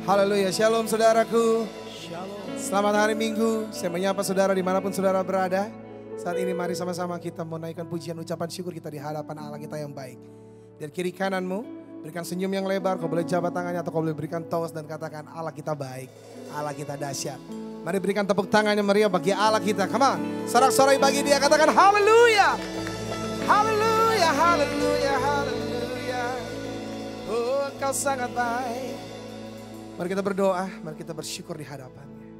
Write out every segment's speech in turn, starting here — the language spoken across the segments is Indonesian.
Haleluya, shalom saudaraku. Selamat hari Minggu, saya menyapa saudara dimanapun saudara berada. Saat ini mari sama-sama kita menaikkan pujian ucapan syukur kita di hadapan Allah kita yang baik. Dari kiri kananmu, berikan senyum yang lebar, kau boleh jabat tangannya atau kau boleh berikan tos dan katakan Allah kita baik, Allah kita dahsyat. Mari berikan tepuk tangannya meriah bagi Allah kita, come on. Sorak-sorai bagi dia, katakan haleluya. Haleluya, haleluya, haleluya. Oh engkau sangat baik. Mari kita berdoa, mari kita bersyukur di hadapannya.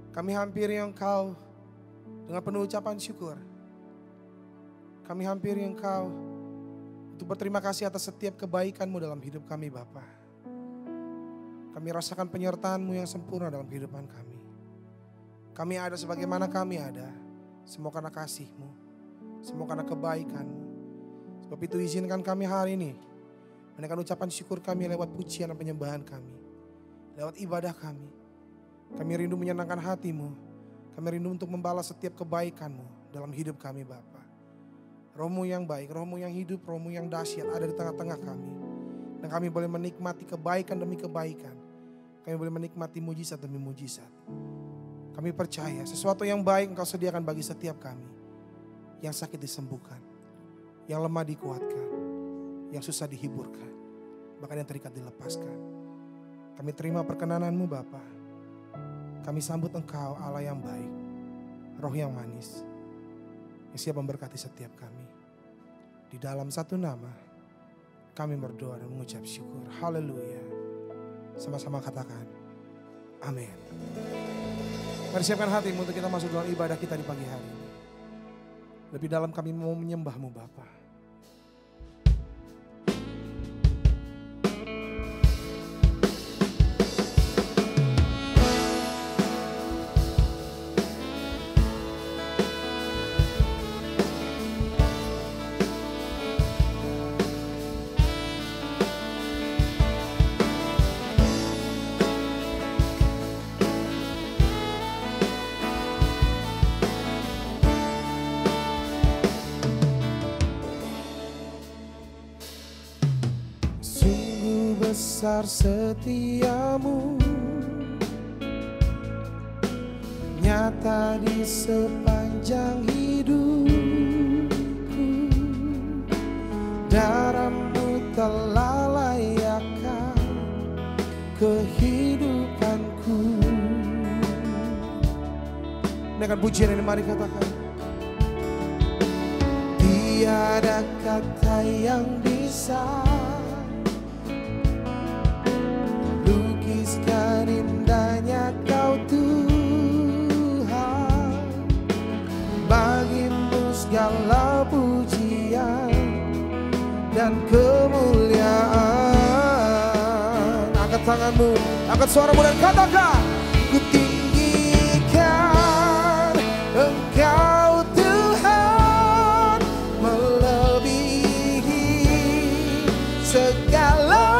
Kami hampiri Engkau dengan penuh ucapan syukur. Kami hampiri Engkau untuk berterima kasih atas setiap kebaikan-Mu dalam hidup kami Bapa. Kami rasakan penyertaan-Mu yang sempurna dalam kehidupan kami. Kami ada sebagaimana kami ada, semua karena kasih-Mu, semua karena kebaikan-Mu. Sebab itu izinkan kami hari ini menaikkan ucapan syukur kami lewat pujian dan penyembahan kami, lewat ibadah kami. Kami rindu menyenangkan hati-Mu, kami rindu untuk membalas setiap kebaikan-Mu dalam hidup kami Bapa. Roh-Mu yang baik, Roh-Mu yang hidup, Roh-Mu yang dahsyat ada di tengah-tengah kami. Dan kami boleh menikmati kebaikan demi kebaikan. Kami boleh menikmati mujizat demi mujizat. Kami percaya sesuatu yang baik Engkau sediakan bagi setiap kami. Yang sakit disembuhkan, yang lemah dikuatkan, yang susah dihiburkan, bahkan yang terikat dilepaskan. Kami terima perkenanan-Mu Bapa. Kami sambut Engkau Allah yang baik, Roh yang manis, yang siap memberkati setiap kami. Di dalam satu nama kami berdoa dan mengucap syukur. Haleluya. Sama-sama katakan amin. Mari siapkan hatimu untuk kita masuk dalam ibadah kita di pagi hari ini. Lebih dalam kami mau menyembah-Mu Bapa. Besar setiamu, nyata di sepanjang hidupku. Darah-Mu telah layakkan kehidupanku. Dengan pujian ini mari katakan, tiada kata yang bisa lukiskan indahnya Kau Tuhan. Bagi-Mu segala pujian dan kemuliaan. Angkat tanganmu, angkat suaramu dan katakan, ku tinggikan Engkau Tuhan, melebihi segala.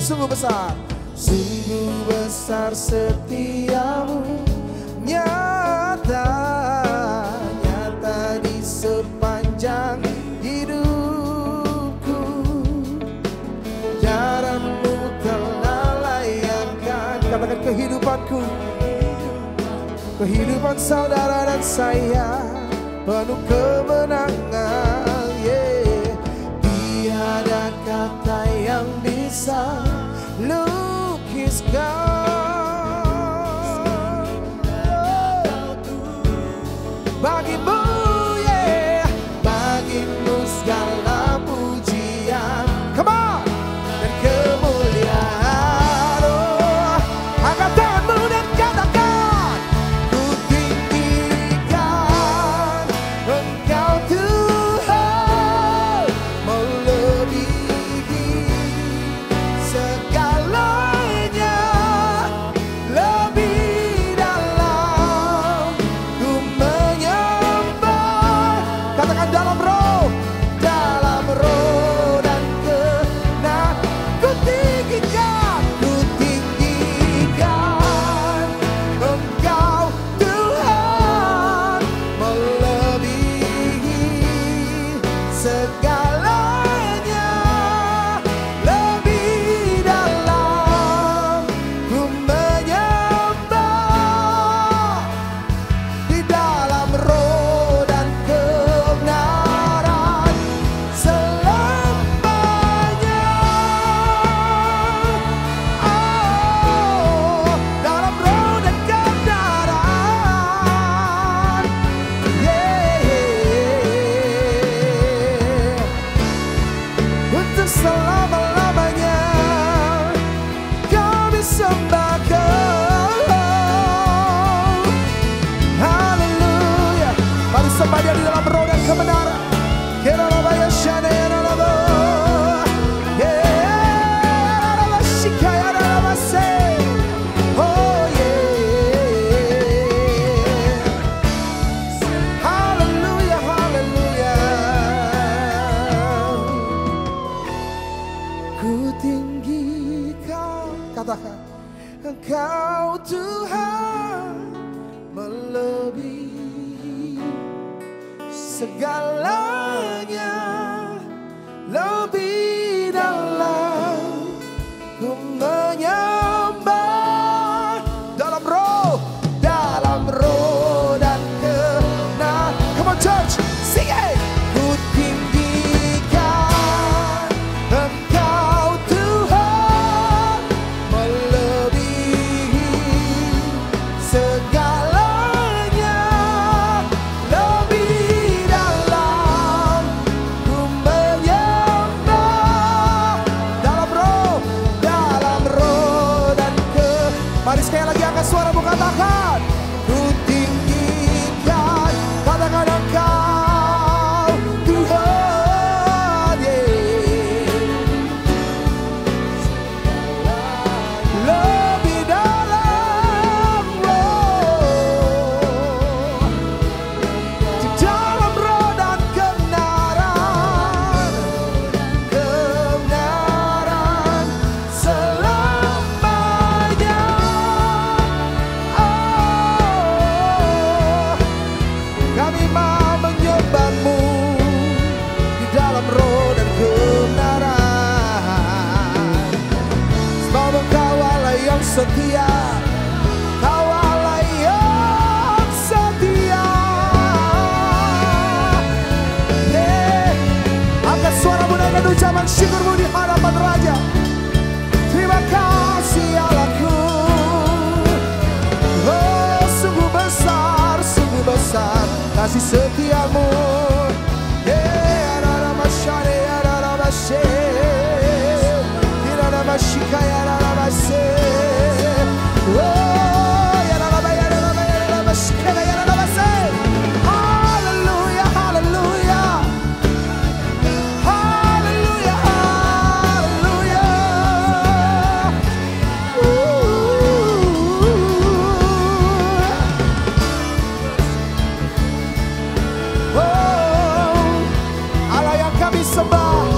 Sungguh besar, sungguh besar setiamu, nyata, nyata di sepanjang hidupku. Darah-Mu telah layakkan, katakan kehidupanku, kehidupan saudara dan saya penuh kemenangan. Tiada kata yang bisa lukiskan bagi-Mu, bagi-Mu segala pujian, come on, dan kemuliaan. Oh, angkat tanganmu dan katakan, ku tinggikan Engkau Tuhan, melebihi segalanya. katakan, Engkau Tuhan melebihi segalanya, lebih dalam ku menyembah dalam roh dan kebenaran. Come on church, sing it. Ku tinggikan Engkau Tuhan melebihi segalanya, lebih dalam ku menyembah dalam roh dan mari sekali lagi angkat suara bukan katakan, ku tinggikan, katakan Engkau Tuhan, lebih dalam di dalam roh dan kebenaran selamanya. Kami mau menyembah-Mu di dalam roh dan kebenaran. Sebab Engkau Allah yang setia, Kau Allah yang setia. Angkat suara-Mu dengan ucapan syukur-Mu di hadapan Raja. Terima kasih Allahku, oh sungguh besar kasih setia-Mu. Haleluya, haleluya, haleluya, haleluya. Allah yang kami sembah,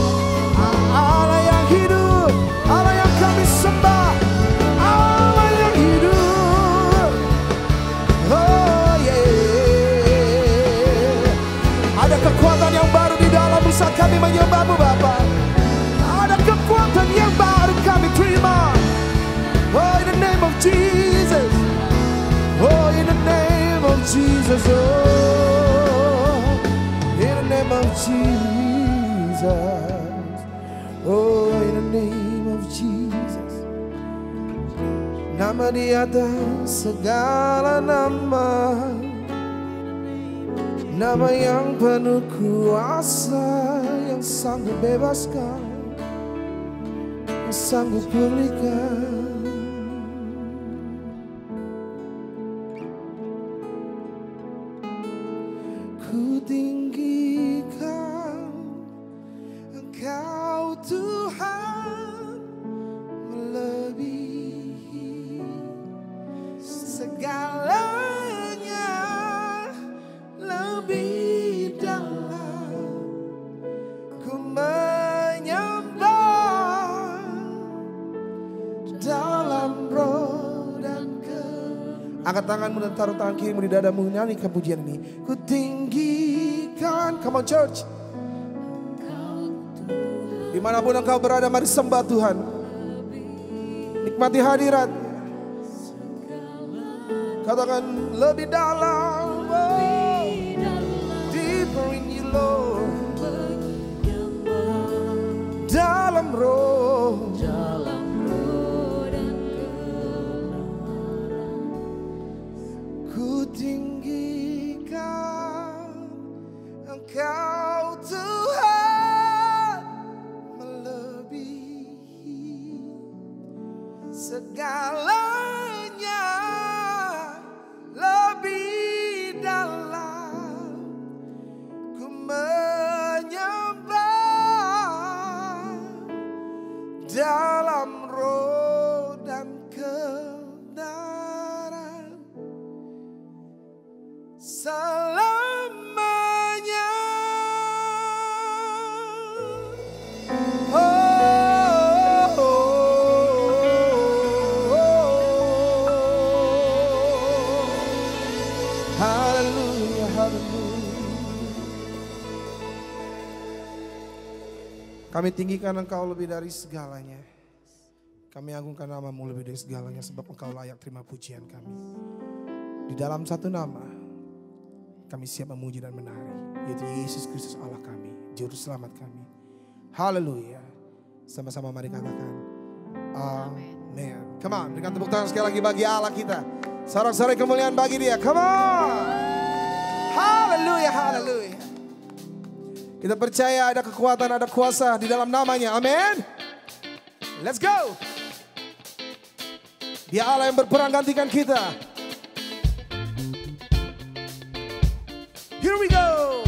Allah yang hidup, Allah yang kami sembah, Allah yang hidup. Oh yeah. Ada kekuatan yang baru di dalam saat kami menyembah-Mu Bapa. Ada kekuatan yang baru kami terima. Oh in the name of Jesus, oh in the name of Jesus, oh in the name of Jesus, oh in the name of Jesus. Nama di atas segala nama, nama yang penuh kuasa, yang sanggup bebaskan, yang sanggup pulihkan. Ku tinggikan Engkau Tuhan melebihi segalanya, lebih dalam ku menyembah dalam roh dan angkat tanganmu dan taruh tangan kirimu di dadamu, nyanyikan pujian ini. Ku tinggikan, come on church. Dimanapun engkau berada, mari sembah Tuhan. Nikmati hadirat. Katakan lebih dalam, oh, deeper in you Lord, dalam roh. Ku tinggikan Engkau Tuhan melebihi segalanya, lebih dalam ku menyembah dalam roh dan kebenaran selamanya. Oh, oh, oh. Kami tinggikan Engkau lebih dari segalanya. Kami agungkan nama-Mu lebih dari segalanya sebab Engkau layak terima pujian kami. Di dalam satu nama, kami siap memuji dan menari, yaitu Yesus Kristus Allah kami, Juru Selamat kami. Haleluya. Sama-sama mari katakan, amin. Come on, berikan tepuk tangan sekali lagi bagi Allah kita. Sorak-sorai kemuliaan bagi Dia, come on. Haleluya, haleluya. Kita percaya ada kekuatan, ada kuasa di dalam namanya, amin. Let's go. Dia Allah yang berperang gantikan kita. Here we go.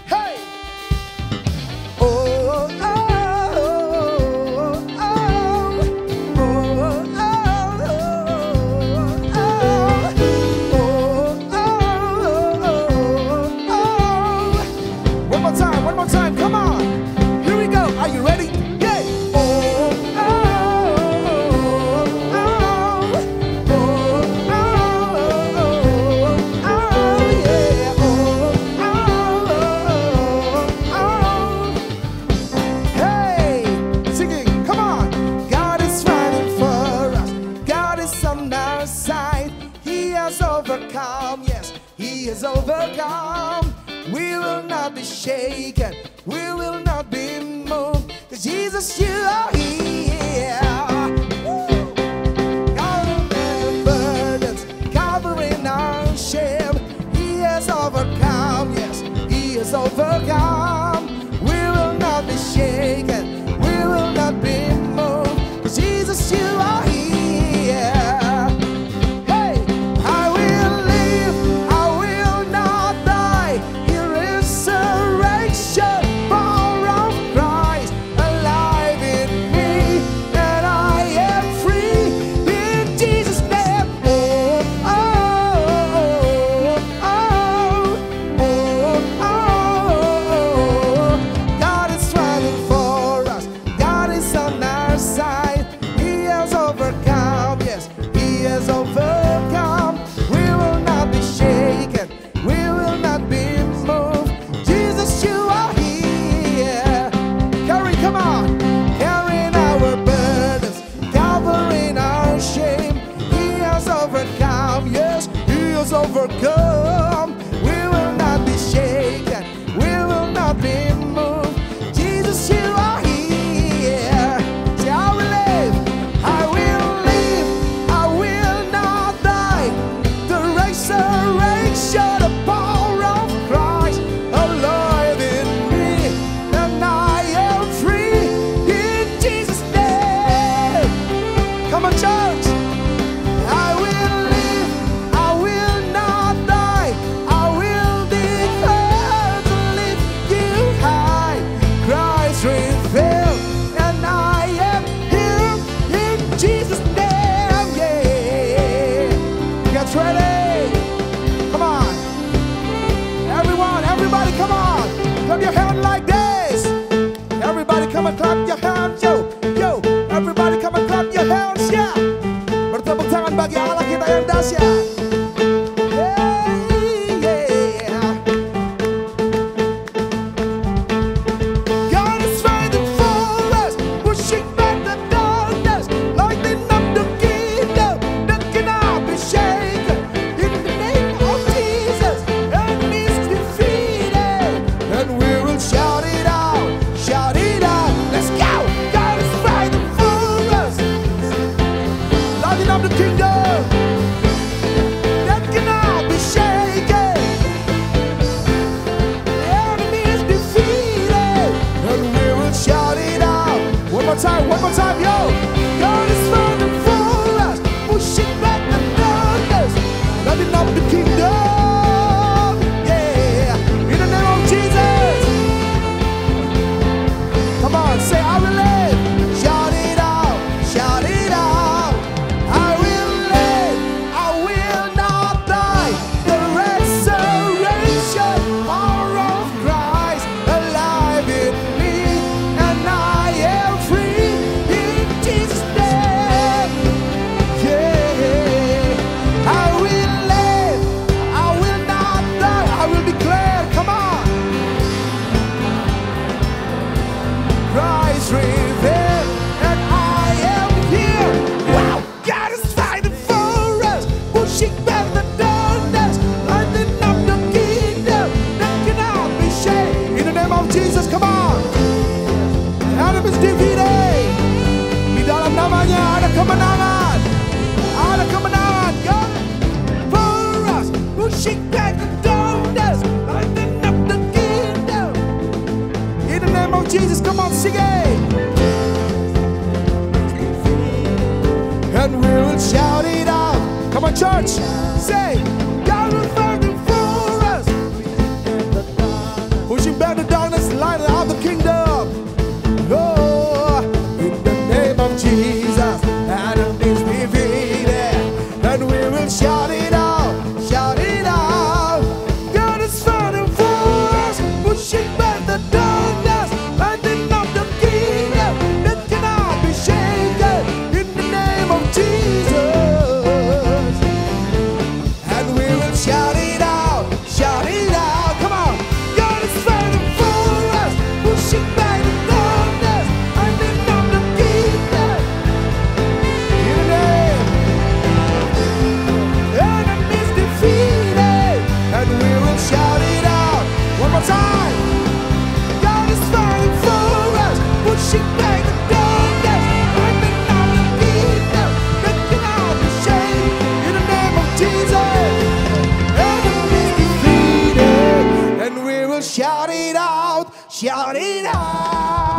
Hey. Oh, oh, oh, oh, oh, one more time, come on. Here we go. Are you ready? Yeah. Oh, oh, oh, oh, oh, yeah. Oh, hey, singing, come on. God is fighting for us. God is on our side. He has overcome. Yes, He has overcome. We will not be shaken, we will not be moved, 'cause Jesus, you are here. Covering our burdens, covering our shame. He has overcome, yes, He has overcome. We will not be shaken, we will not be moved, 'cause Jesus, you are here. Overcome, we will not be shaken, we will not be moved. Jesus, you are here. Say, I will live, I will live, I will not die. The resurrection, the power of Christ alive in me, and I am free in Jesus' name. Come on, church. Clap your hand like this. Everybody come and clap your hands. Yo, yo. Everybody come and clap your hands. Yeah. Bertepuk tangan bagi Allah kita yang dahsyat. kemenangan. Ada kemenangan. God for us. Pushing back the darkness. Lighting up the kingdom. In the name of Jesus, come on, sing it. And we will shout it out. Come on, church. Say, God will fight for us. Pushing back the darkness, lighting up the kingdom. Oh, in the name of Jesus, Adam is defeated. And we will shout it out, shout it out. God is fighting for us, pushing back the darkness, lighting up the kingdom that cannot be shaken. In the name of Jesus, and we will shout it out, shout it out. Come on, God is fighting for us, pushing back the darkness, lighting up the kingdom. In the name, enemy is defeated, and we will shout it out one more time. God is fighting for us, pushing back the darkness, lighting up the kingdom that cannot be shaken. In the name of Jesus, enemy is defeated, and we will shout it out, shout it out.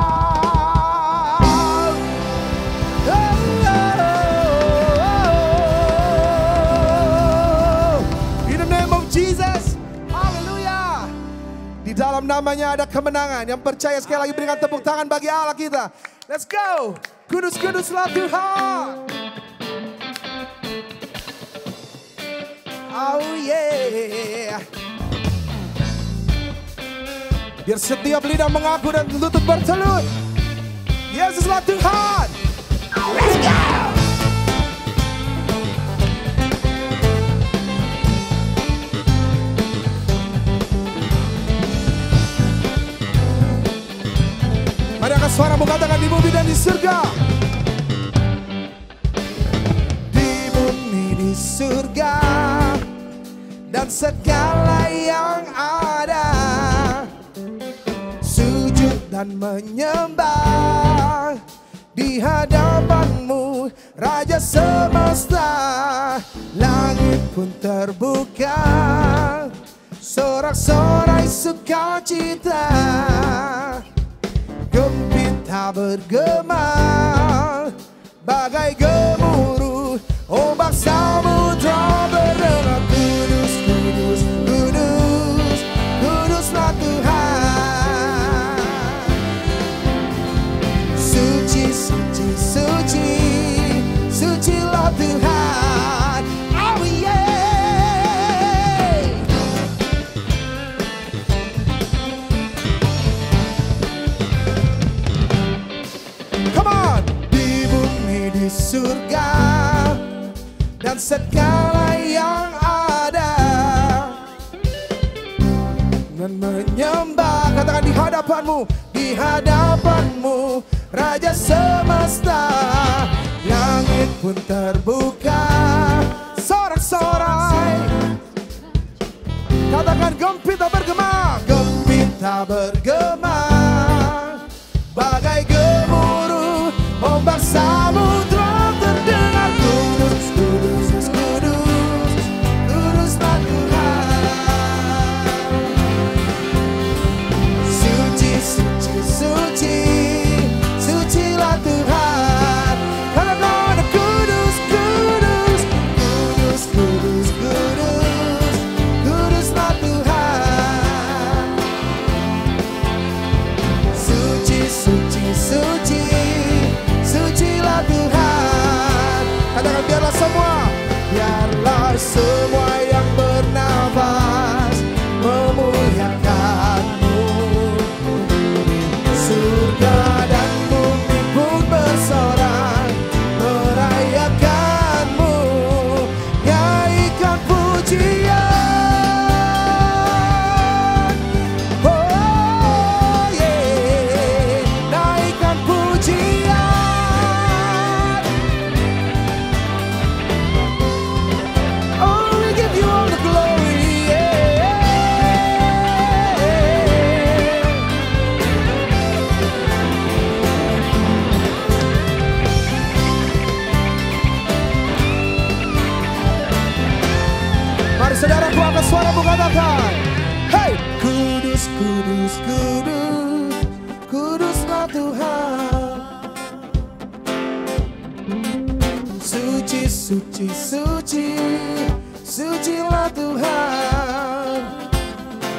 In the name of Jesus, haleluya. Di dalam namanya ada kemenangan. Yang percaya sekali lagi berikan tepuk tangan bagi Allah kita. Let's go. Kudus-kuduslah Tuhan. Oh yeah. Biar setiap lidah mengaku dan lutut bertelut, Yesuslah Tuhan. Let's go. Mari angkat suaramu, katakan di bumi dan di surga. Di bumi, di surga, dan segala yang ada, sujud dan menyembah di hadapanmu, Raja semesta. Langit pun terbuka, sorak-sorai sukacita. Gempita bergema bagai gemuruh ombak samudra berdengar. Kudus, kudus, kudus, kuduslah Tuhan. Suci, suci, suci, sucilah Tuhan. Oh yeah. Come on. Di bumi, di surga, dan segala yang ada, dan menyembah. Katakan di hadapanmu, di hadapanmu, Raja semesta. Langit pun terbuka, sorak-sorai. Katakan gempita bergema, gempita bergema bagai gemuruh ombak samudra terdengar. Kudus, kudus, kudus, kuduslah Tuhan. Suci, suci, suci, sucilah Tuhan. Katakan kudus, kudus, kudus, kudus, kudus, kuduslah Tuhan. Suci, suci, suci, sucilah Tuhan. Katakan biarlah semua, biarlah semua yang bernafas memuliakan-Mu. Surga dan bumi pun bersorak merayakan-Mu. Nyanyikan pujian, oh yeah, naikkan pujian. Oh, we give mampu katakan, hey, kudus, kudus, kudus, kuduslah Tuhan. Suci, suci, suci, sucilah Tuhan.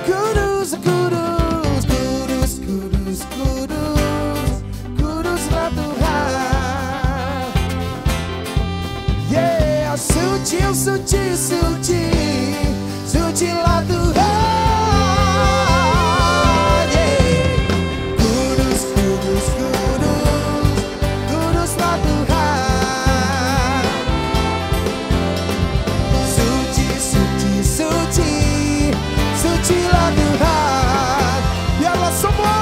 Kudus, kudus, kudus, kudus, kudus, kuduslah Tuhan. Yeah, suci, suci, suci, sucilah Tuhan. Yeah, kudus, kudus, kudus, kuduslah Tuhan. Suci, suci, suci, sucilah Tuhan. Biarlah semua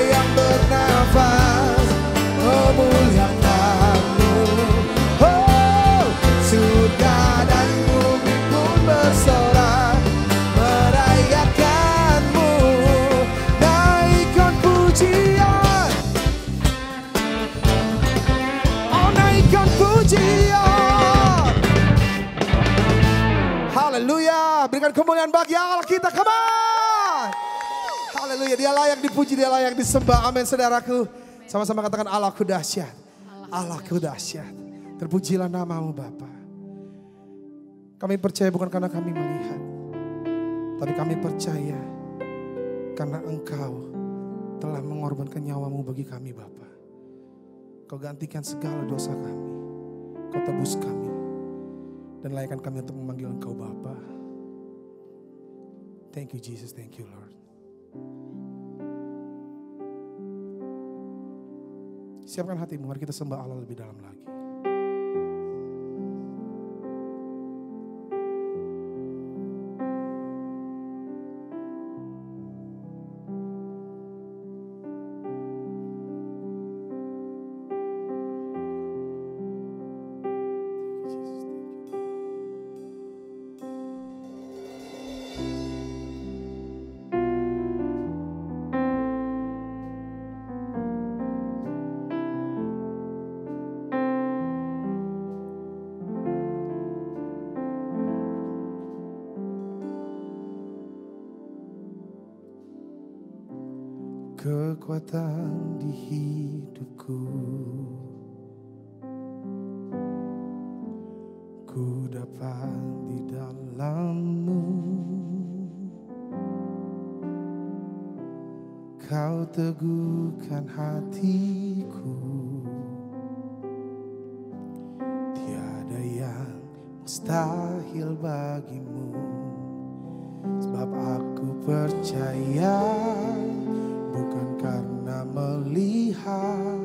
yang bernafas memuliakan-Mu. Oh, surga dan bumi pun bersorak merayakan-Mu. Naikkan pujian, oh naikkan pujian. Haleluya, berikan kemuliaan bagi Allah kita, come on. Haleluya, dia layak dipuji, dia layak disembah, amin saudaraku. Sama-sama katakan Allahku dahsyat, Allahku dahsyat. Terpujilah nama-Mu Bapa. Kami percaya bukan karena kami melihat, tapi kami percaya karena Engkau telah mengorbankan nyawa-Mu bagi kami Bapa. Kau gantikan segala dosa kami, Kau tebus kami, dan layakkan kami untuk memanggil Engkau Bapa. Thank you Jesus, thank you Lord. Siapkan hatimu, mari kita sembah Allah lebih dalam lagi. Kekuatan di hidupku, ku dapat di dalam-Mu. Kau teguhkan hatiku, tiada yang mustahil bagi-Mu. Sebab aku percaya bukan karena melihat,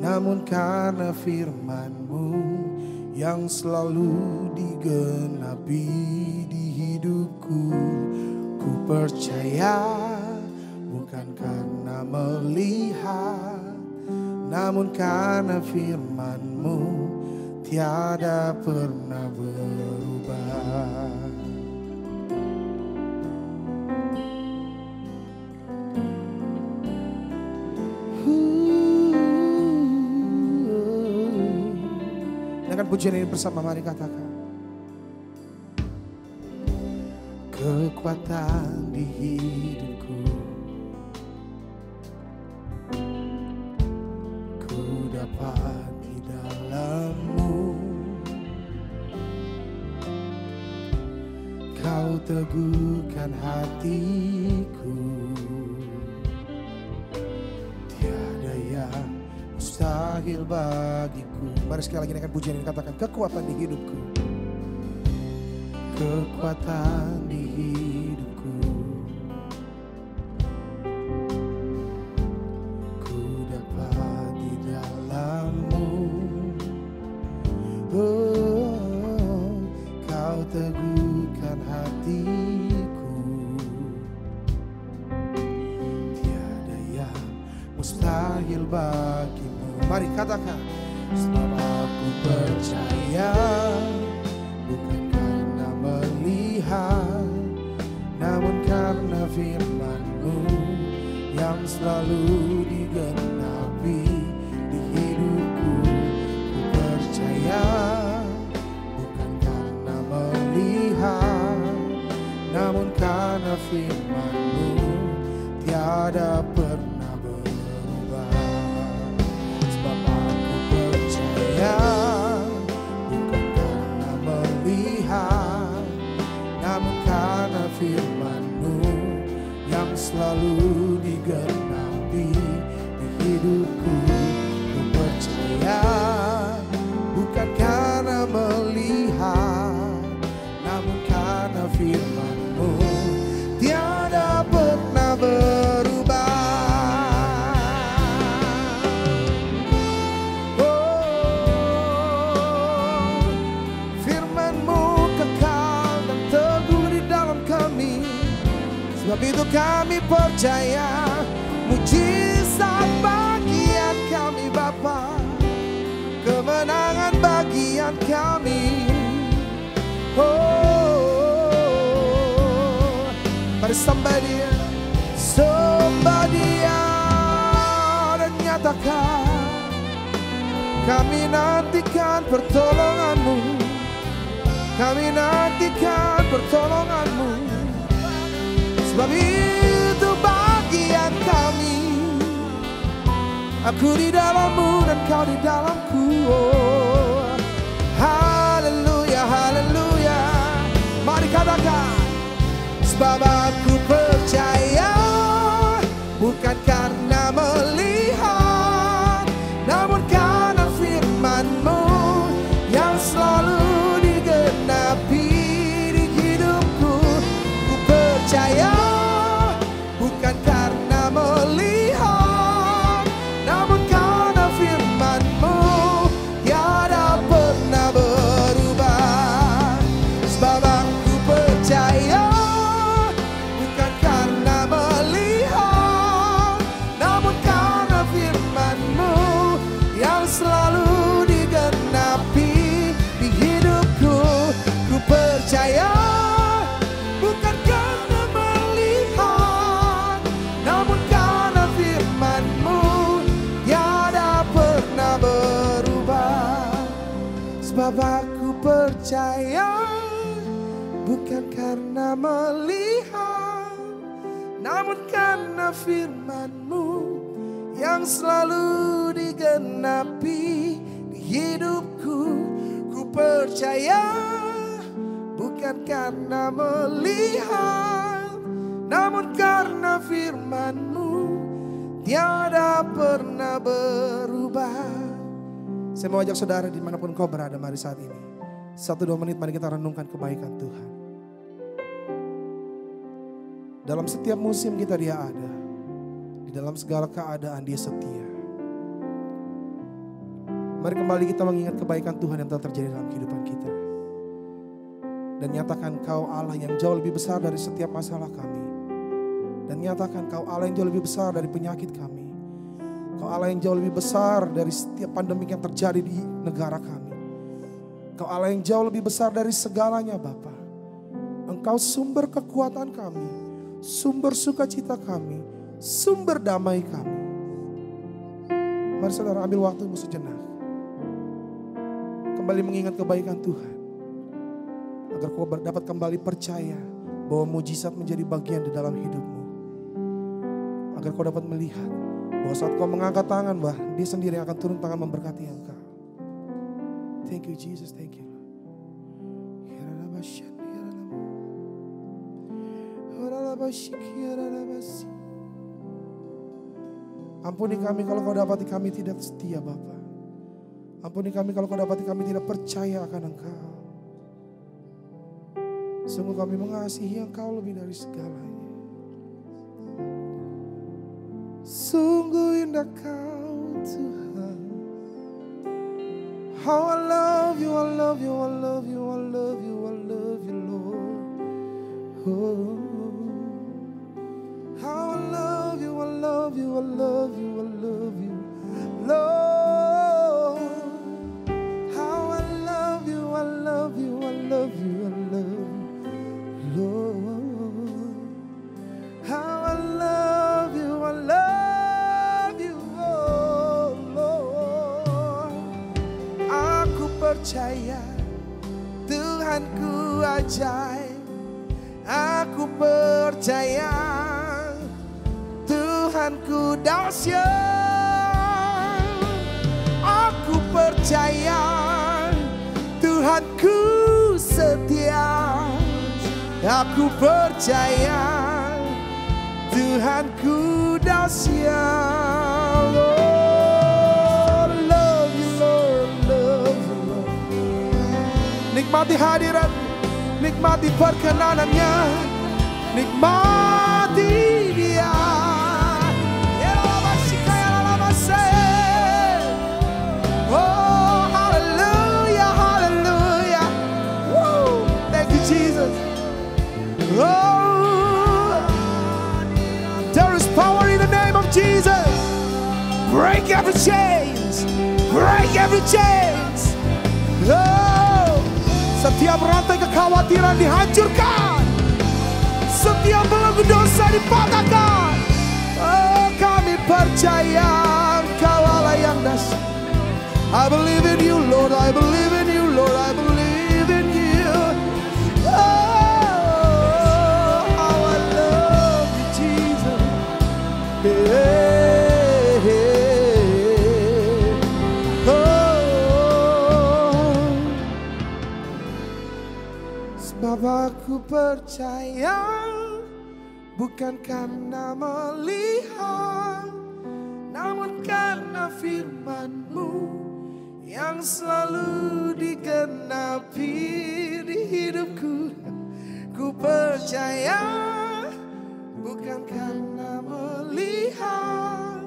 namun karena firman-Mu yang selalu digenapi di hidupku. Ku percaya bukan karena melihat, namun karena firman-Mu tiada pernah berubah. Pujian ini bersama, mari katakan. Kekuatan di hidupku, ku dapat di dalam-Mu. Kau teguhkan hatiku, tiada yang mustahil bagiku. Mari sekali lagi dengan pujian ini katakan, kekuatan di hidupku, kekuatan di hidupku, ku dapat di dalam-Mu. Oh, Kau teguhkan hatiku, tiada yang mustahil bagi-Mu. Mari katakan, sebab aku percaya bukan karena melihat, namun karena firman-Mu yang selalu digenapi di hidupku. Ku percaya bukan karena melihat, dalamku. Ku percaya bukan karena melihat, namun karena firman-Mu tiada pernah berubah. Sebab itu kami percaya mujizat bagian kami Bapa, kemenangan bagian kami. Mari somebody dan nyatakan, kami nantikan pertolongan-Mu, kami nantikan pertolongan-Mu. Sebab itu bagian kami, aku di dalam-Mu dan Kau di dalamku. Haleluya, haleluya. Mari katakan, sebab aku percaya bukan karena melihat, namun karena firman-Mu yang selalu digenapi di hidupku. Ku percaya bukan karena melihat, namun karena firman-Mu tiada pernah berubah. Sebab aku percaya bukan karena melihat, namun karena firman-Mu yang selalu digenapi di hidupku. Ku percaya bukan karena melihat, namun karena firman-Mu tiada pernah berubah. Sebab aku percaya bukan karena melihat, namun karena firman-Mu yang selalu digenapi di hidupku. Ku percaya bukan karena melihat, namun karena firman-Mu tiada pernah berubah. Saya mau ajak saudara dimanapun kau berada, mari saat ini 1-2 menit mari kita renungkan kebaikan Tuhan. Dalam setiap musim kita Dia ada, di dalam segala keadaan Dia setia. Mari kembali kita mengingat kebaikan Tuhan yang telah terjadi dalam kehidupan kita. Dan nyatakan Kau Allah yang jauh lebih besar dari setiap masalah kami. Dan nyatakan Kau Allah yang jauh lebih besar dari penyakit kami. Kau Allah yang jauh lebih besar dari setiap pandemik yang terjadi di negara kami. Kau Allah yang jauh lebih besar dari segalanya Bapa. Engkau sumber kekuatan kami, sumber sukacita kami, sumber damai kami. Mari saudara ambil waktumu sejenak, kembali mengingat kebaikan Tuhan, agar kau dapat kembali percaya bahwa mujizat menjadi bagian di dalam hidupmu. Agar kau dapat melihat bahwa saat kau mengangkat tangan, Dia sendiri yang akan turun tangan memberkati engkau. Thank you Jesus, thank you. Ampuni kami kalau kau dapati kami tidak setia Bapa. Ampuni kami kalau kau dapati kami tidak percaya akan Engkau. Sungguh kami mengasihi Engkau lebih dari segalanya. Sungguh indah Kau Tuhan. How I love you, I love you, I love you, I love you, I love you Lord. Oh. How I love you, I love you, I love you, I love you, Lord. How I love you, I love you, I love you, I love you, Lord. How I love you, I love you, oh Lord. Aku percaya Tuhanku ajaib. Aku percaya Tuhanku dahsyat. Aku percaya Tuhanku setia. Aku percaya Tuhanku dahsyat. nikmati hadirat, nikmati perkenanannya, nikmati dia. Oh, hallelujah, hallelujah. Woo, thank you, Jesus. Oh, there is power in the name of Jesus. Break every chains, break every chains. Oh, setiap rantai kekhawatiran dihancurkan, setiap belenggu dosa dipatahkan. Oh, kami percaya Engkau Allah yang dahsyat. I believe in you, Lord. I believe in you, Lord. I believe in you. Oh, how I love you, Jesus. Yeah. Oh, sebab aku percaya bukan karena melihat, namun karena firman-Mu yang selalu digenapi di hidupku. Ku percaya bukan karena melihat,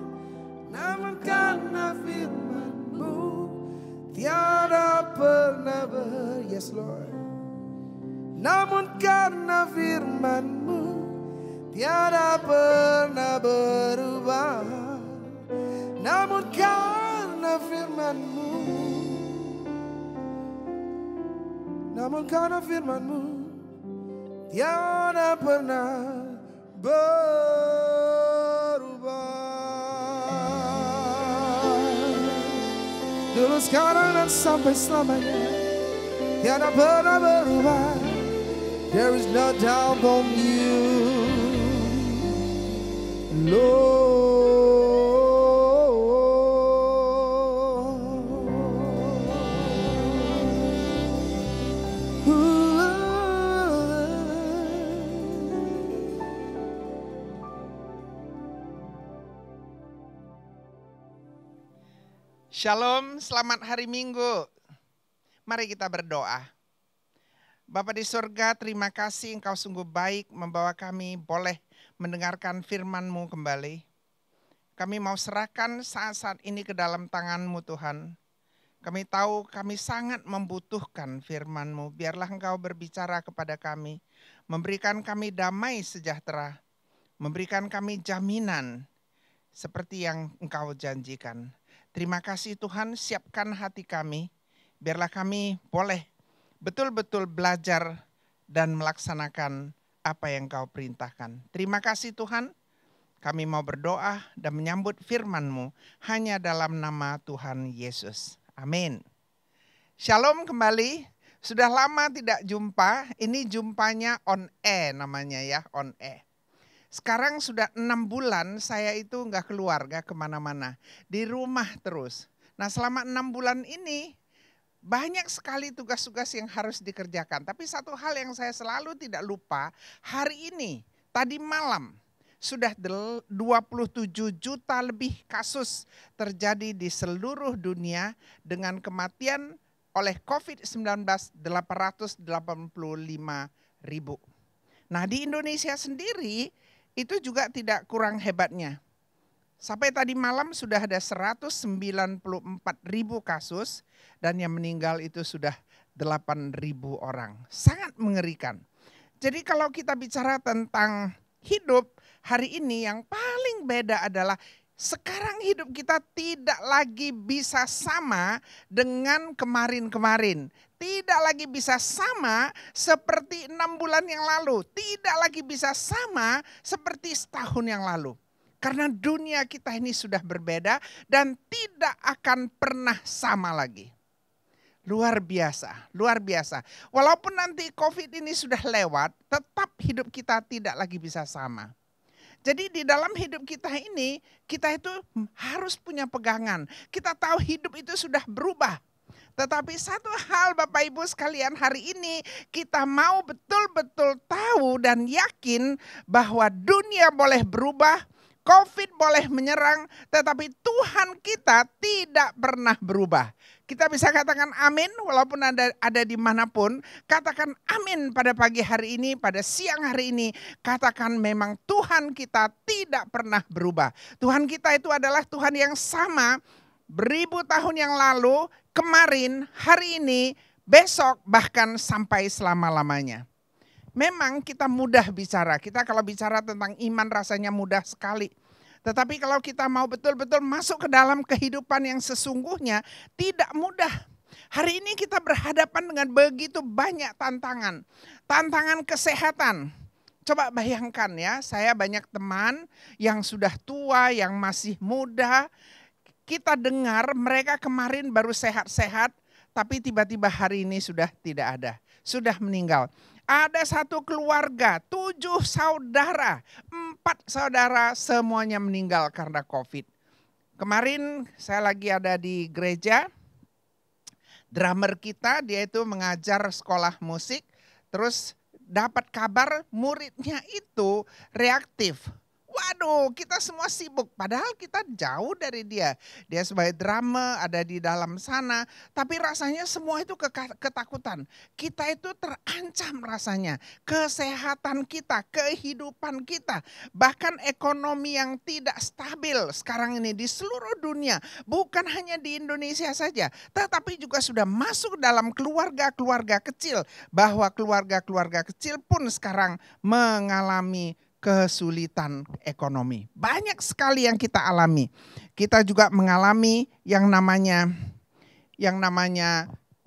namun karena firman-Mu tiada pernah yes Lord. Namun karena firman-Mu tiada pernah berubah. Namun karena firman-Mu, namun karena firman-Mu tiada pernah berubah. Dulu, sekarang, dan sampai selamanya tiada pernah berubah. There is no doubt on you, Lord. Shalom, selamat hari Minggu. Mari kita berdoa. Bapa di surga, terima kasih Engkau sungguh baik membawa kami boleh mendengarkan firman-Mu kembali. Kami mau serahkan saat-saat ini ke dalam tangan-Mu Tuhan. Kami tahu kami sangat membutuhkan firman-Mu. Biarlah Engkau berbicara kepada kami, memberikan kami damai sejahtera, memberikan kami jaminan seperti yang Engkau janjikan. Terima kasih Tuhan, siapkan hati kami, biarlah kami boleh betul-betul belajar dan melaksanakan apa yang Kau perintahkan. Terima kasih Tuhan, kami mau berdoa dan menyambut firman-Mu hanya dalam nama Tuhan Yesus. Amin. Shalom kembali, sudah lama tidak jumpa, ini jumpanya on air namanya ya, on air. Sekarang sudah 6 bulan saya itu nggak keluar, nggak kemana-mana. Di rumah terus. Nah selama 6 bulan ini banyak sekali tugas-tugas yang harus dikerjakan. Tapi satu hal yang saya selalu tidak lupa, hari ini, tadi malam, sudah 27 juta lebih kasus terjadi di seluruh dunia dengan kematian oleh COVID-19 885.000. Nah di Indonesia sendiri, itu juga tidak kurang hebatnya. Sampai tadi malam sudah ada 194.000 kasus dan yang meninggal itu sudah 8.000 orang. Sangat mengerikan. Jadi kalau kita bicara tentang hidup hari ini, yang paling beda adalah sekarang hidup kita tidak lagi bisa sama dengan kemarin-kemarin. Tidak lagi bisa sama seperti 6 bulan yang lalu. Tidak lagi bisa sama seperti setahun yang lalu. Karena dunia kita ini sudah berbeda dan tidak akan pernah sama lagi. Luar biasa, luar biasa. Walaupun nanti COVID ini sudah lewat, tetap hidup kita tidak lagi bisa sama. Jadi di dalam hidup kita ini, kita itu harus punya pegangan. Kita tahu hidup itu sudah berubah. Tetapi satu hal Bapak Ibu sekalian, hari ini kita mau betul-betul tahu dan yakin bahwa dunia boleh berubah, COVID boleh menyerang, tetapi Tuhan kita tidak pernah berubah. Kita bisa katakan amin walaupun ada dimanapun. Katakan amin pada pagi hari ini, pada siang hari ini. Katakan memang Tuhan kita tidak pernah berubah. Tuhan kita itu adalah Tuhan yang sama beribu tahun yang lalu, kemarin, hari ini, besok, bahkan sampai selama-lamanya. Memang kita mudah bicara. Kita kalau bicara tentang iman rasanya mudah sekali. Tetapi kalau kita mau betul-betul masuk ke dalam kehidupan yang sesungguhnya tidak mudah. Hari ini kita berhadapan dengan begitu banyak tantangan. Tantangan kesehatan. Coba bayangkan ya, saya banyak teman yang sudah tua, yang masih muda. Kita dengar mereka kemarin baru sehat-sehat, tapi tiba-tiba hari ini sudah tidak ada. Sudah meninggal. Ada satu keluarga, 7 saudara, 4 saudara semuanya meninggal karena COVID. Kemarin saya lagi ada di gereja, drummer kita dia itu mengajar sekolah musik, terus dapat kabar muridnya itu reaktif. Waduh, kita semua sibuk, padahal kita jauh dari dia. Dia sebagai drummer ada di dalam sana, tapi rasanya semua itu ketakutan. Kita itu terancam rasanya, kesehatan kita, kehidupan kita, bahkan ekonomi yang tidak stabil sekarang ini di seluruh dunia. Bukan hanya di Indonesia saja, tetapi juga sudah masuk dalam keluarga-keluarga kecil. Bahwa keluarga-keluarga kecil pun sekarang mengalami kesulitan ekonomi. Banyak sekali yang kita alami. Kita juga mengalami yang namanya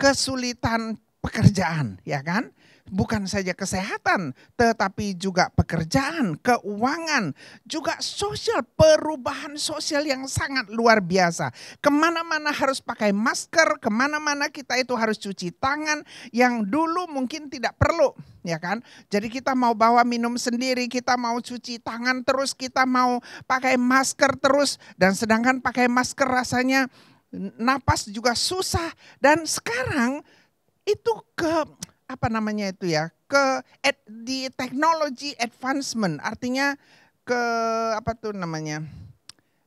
kesulitan pekerjaan, ya kan? Bukan saja kesehatan, tetapi juga pekerjaan, keuangan, juga sosial, perubahan sosial yang sangat luar biasa. Kemana-mana harus pakai masker, kemana-mana kita itu harus cuci tangan, yang dulu mungkin tidak perlu, ya kan? Jadi kita mau bawa minum sendiri, kita mau cuci tangan terus, kita mau pakai masker terus, dan sedangkan pakai masker rasanya napas juga susah. Dan sekarang itu di technology advancement, artinya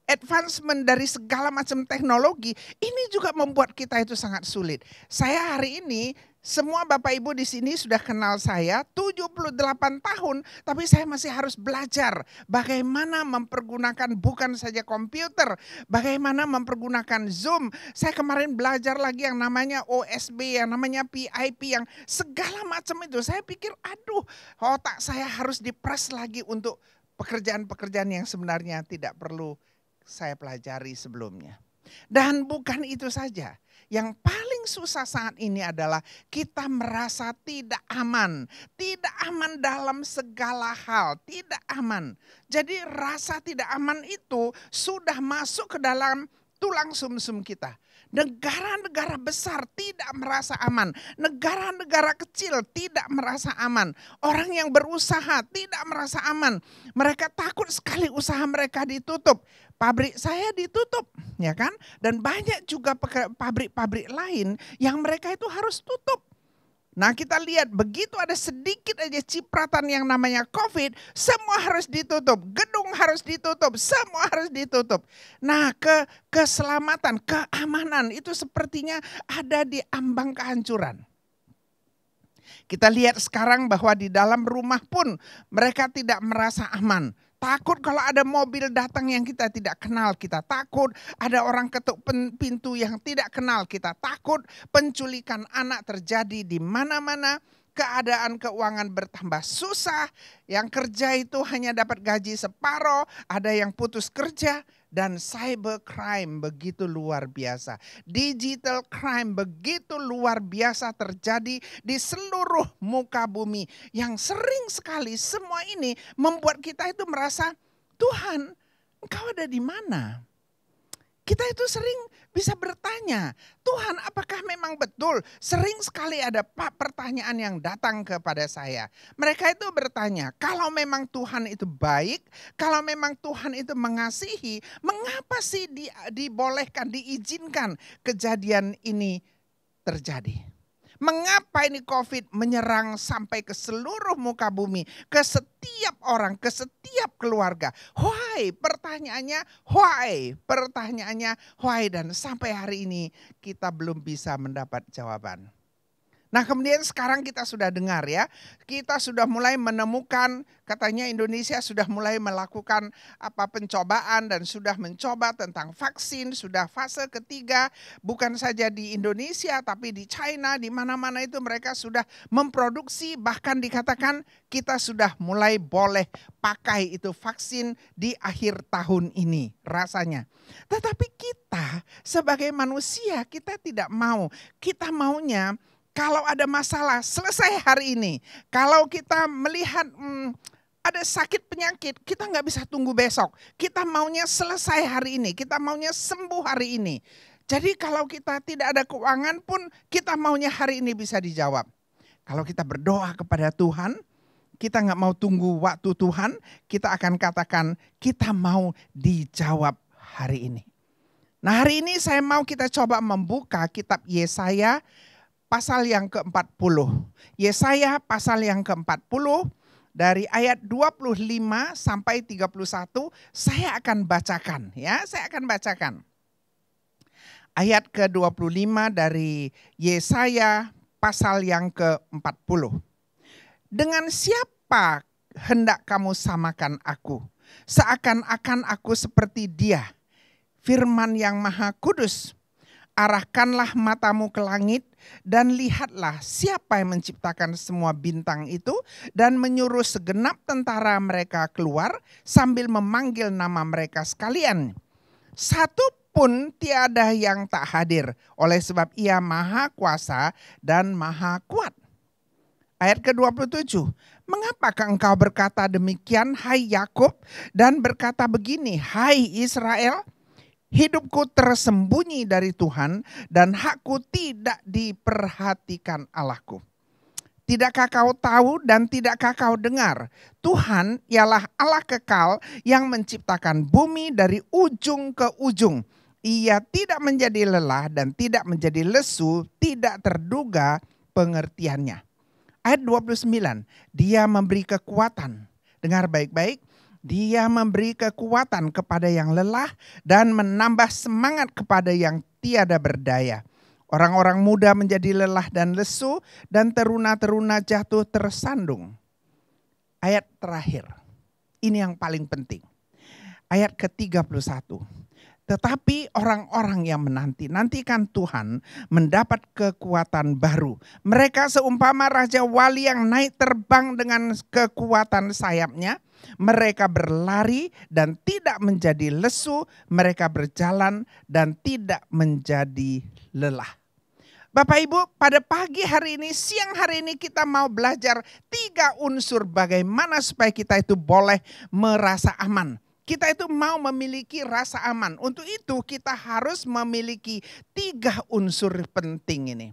advancement dari segala macam teknologi, ini juga membuat kita itu sangat sulit. Saya hari ini, semua Bapak Ibu di sini sudah kenal saya 78 tahun, tapi saya masih harus belajar bagaimana mempergunakan bukan saja komputer, bagaimana mempergunakan Zoom. Saya kemarin belajar lagi yang namanya OSB, yang namanya PIP, yang segala macam itu. Saya pikir, aduh, otak saya harus dipres lagi untuk pekerjaan-pekerjaan yang sebenarnya tidak perlu saya pelajari sebelumnya. Dan bukan itu saja. Yang paling susah saat ini adalah kita merasa tidak aman. Tidak aman dalam segala hal, tidak aman. Jadi rasa tidak aman itu sudah masuk ke dalam tulang sumsum kita. Negara-negara besar tidak merasa aman. Negara-negara kecil tidak merasa aman. Orang yang berusaha tidak merasa aman. Mereka takut sekali usaha mereka ditutup. Pabrik saya ditutup, ya kan? Dan banyak juga pabrik-pabrik lain yang mereka itu harus tutup. Nah, kita lihat begitu ada sedikit aja cipratan yang namanya COVID, semua harus ditutup, gedung harus ditutup, semua harus ditutup. Nah, keselamatan, keamanan itu sepertinya ada di ambang kehancuran. Kita lihat sekarang bahwa di dalam rumah pun mereka tidak merasa aman. Takut kalau ada mobil datang yang kita tidak kenal, kita takut. Ada orang ketuk pintu yang tidak kenal, kita takut. Penculikan anak terjadi di mana-mana. Keadaan keuangan bertambah susah. Yang kerja itu hanya dapat gaji separuh. Ada yang putus kerja. Dan cybercrime begitu luar biasa. Digital crime begitu luar biasa terjadi di seluruh muka bumi. Yang sering sekali semua ini membuat kita itu merasa, Tuhan, Engkau ada di mana? Kita itu sering bisa bertanya, Tuhan apakah memang betul? Sering sekali ada pertanyaan yang datang kepada saya. Mereka itu bertanya, kalau memang Tuhan itu baik, kalau memang Tuhan itu mengasihi, mengapa sih dibolehkan, diizinkan kejadian ini terjadi? Mengapa ini COVID menyerang sampai ke seluruh muka bumi, ke setiap orang, ke setiap keluarga? Why? Pertanyaannya why? Pertanyaannya why? Dan sampai hari ini kita belum bisa mendapat jawaban. Nah, kemudian sekarang kita sudah dengar ya, kita sudah mulai menemukan, katanya Indonesia sudah mulai melakukan pencobaan dan sudah mencoba tentang vaksin, sudah fase ketiga, bukan saja di Indonesia tapi di China, di mana-mana itu mereka sudah memproduksi, bahkan dikatakan kita sudah mulai boleh pakai itu vaksin di akhir tahun ini rasanya. Tetapi kita sebagai manusia kita tidak mau, kita maunya kalau ada masalah, selesai hari ini. Kalau kita melihat ada sakit penyakit, kita nggak bisa tunggu besok. Kita maunya selesai hari ini, kita maunya sembuh hari ini. Jadi kalau kita tidak ada keuangan pun, kita maunya hari ini bisa dijawab. Kalau kita berdoa kepada Tuhan, kita nggak mau tunggu waktu Tuhan, kita akan katakan kita mau dijawab hari ini. Nah, hari ini saya mau kita coba membuka kitab Yesaya, pasal yang ke-40. Yesaya pasal yang ke-40 dari ayat 25 sampai 31 saya akan bacakan ya, saya akan bacakan. Ayat ke-25 dari Yesaya pasal yang ke-40. Dengan siapa hendak kamu samakan aku? Seakan-akan aku seperti Dia, Firman yang Maha Kudus. Arahkanlah matamu ke langit dan lihatlah siapa yang menciptakan semua bintang itu dan menyuruh segenap tentara mereka keluar sambil memanggil nama mereka sekalian. Satu pun tiada yang tak hadir, oleh sebab Ia Maha Kuasa dan Maha Kuat. Ayat ke-27, mengapakah engkau berkata demikian, hai Yakub, dan berkata begini, hai Israel? Hidupku tersembunyi dari Tuhan dan hakku tidak diperhatikan Allahku. Tidakkah kau tahu dan tidakkah kau dengar? Tuhan ialah Allah kekal yang menciptakan bumi dari ujung ke ujung. Ia tidak menjadi lelah dan tidak menjadi lesu, tidak terduga pengertiannya. Ayat 29, Dia memberi kekuatan. Dengar baik-baik. Dia memberi kekuatan kepada yang lelah dan menambah semangat kepada yang tiada berdaya. Orang-orang muda menjadi lelah dan lesu dan teruna-teruna jatuh tersandung. Ayat terakhir, ini yang paling penting. Ayat ke-31. Tetapi orang-orang yang menantikan Tuhan mendapat kekuatan baru. Mereka seumpama Raja Wali yang naik terbang dengan kekuatan sayapnya. Mereka berlari dan tidak menjadi lesu. Mereka berjalan dan tidak menjadi lelah. Bapak Ibu, pada pagi hari ini, siang hari ini kita mau belajar 3 unsur bagaimana supaya kita itu boleh merasa aman. Kita itu mau memiliki rasa aman. Untuk itu kita harus memiliki 3 unsur penting ini.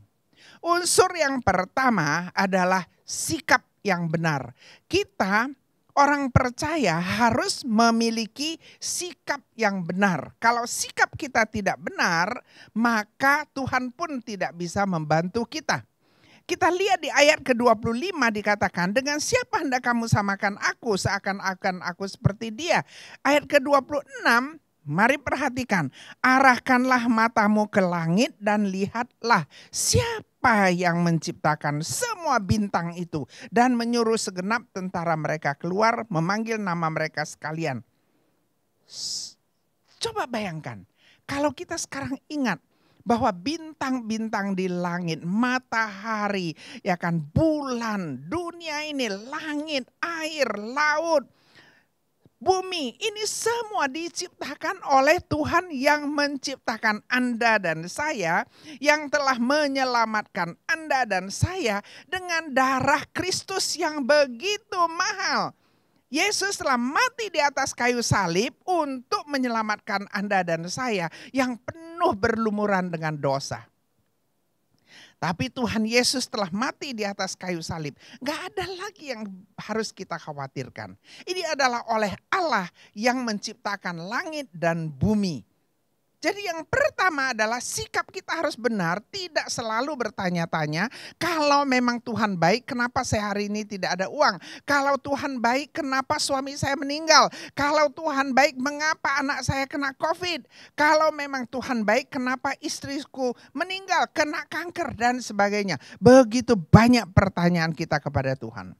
Unsur yang pertama adalah sikap yang benar. Kita orang percaya harus memiliki sikap yang benar. Kalau sikap kita tidak benar, maka Tuhan pun tidak bisa membantu kita. Kita lihat di ayat ke-25 dikatakan, dengan siapa hendak kamu samakan aku seakan-akan aku seperti Dia. Ayat ke-26, mari perhatikan. Arahkanlah matamu ke langit dan lihatlah siapa yang menciptakan semua bintang itu. Dan menyuruh segenap tentara mereka keluar memanggil nama mereka sekalian. Coba bayangkan, kalau kita sekarang ingat bahwa bintang-bintang di langit, matahari, ya kan, bulan, dunia ini, langit, air, laut, bumi, ini semua diciptakan oleh Tuhan yang menciptakan Anda dan saya, yang telah menyelamatkan Anda dan saya dengan darah Kristus yang begitu mahal. Yesus telah mati di atas kayu salib untuk menyelamatkan Anda dan saya yang penuh berlumuran dengan dosa. Tapi Tuhan Yesus telah mati di atas kayu salib. Gak ada lagi yang harus kita khawatirkan. Ini adalah oleh Allah yang menciptakan langit dan bumi. Jadi yang pertama adalah sikap kita harus benar, tidak selalu bertanya-tanya, kalau memang Tuhan baik, kenapa saya hari ini tidak ada uang? Kalau Tuhan baik, kenapa suami saya meninggal? Kalau Tuhan baik, mengapa anak saya kena COVID? Kalau memang Tuhan baik, kenapa istriku meninggal, kena kanker dan sebagainya. Begitu banyak pertanyaan kita kepada Tuhan.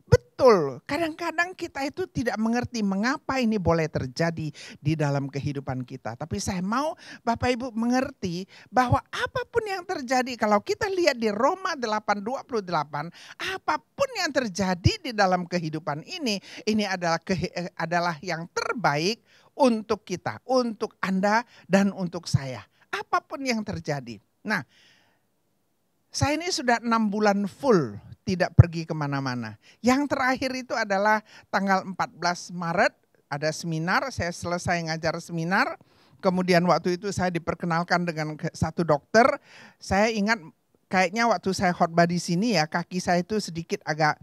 Betul, kadang-kadang kita itu tidak mengerti mengapa ini boleh terjadi di dalam kehidupan kita. Tapi saya mau Bapak Ibu mengerti bahwa apapun yang terjadi, kalau kita lihat di Roma 8:28, apapun yang terjadi di dalam kehidupan ini adalah yang terbaik untuk kita, untuk Anda dan untuk saya. Apapun yang terjadi. Nah, saya ini sudah 6 bulan full tidak pergi kemana-mana. Yang terakhir itu adalah tanggal 14 Maret ada seminar, saya selesai ngajar seminar. Kemudian waktu itu saya diperkenalkan dengan satu dokter. Saya ingat kayaknya waktu saya khotbah di sini ya, kaki saya itu sedikit agak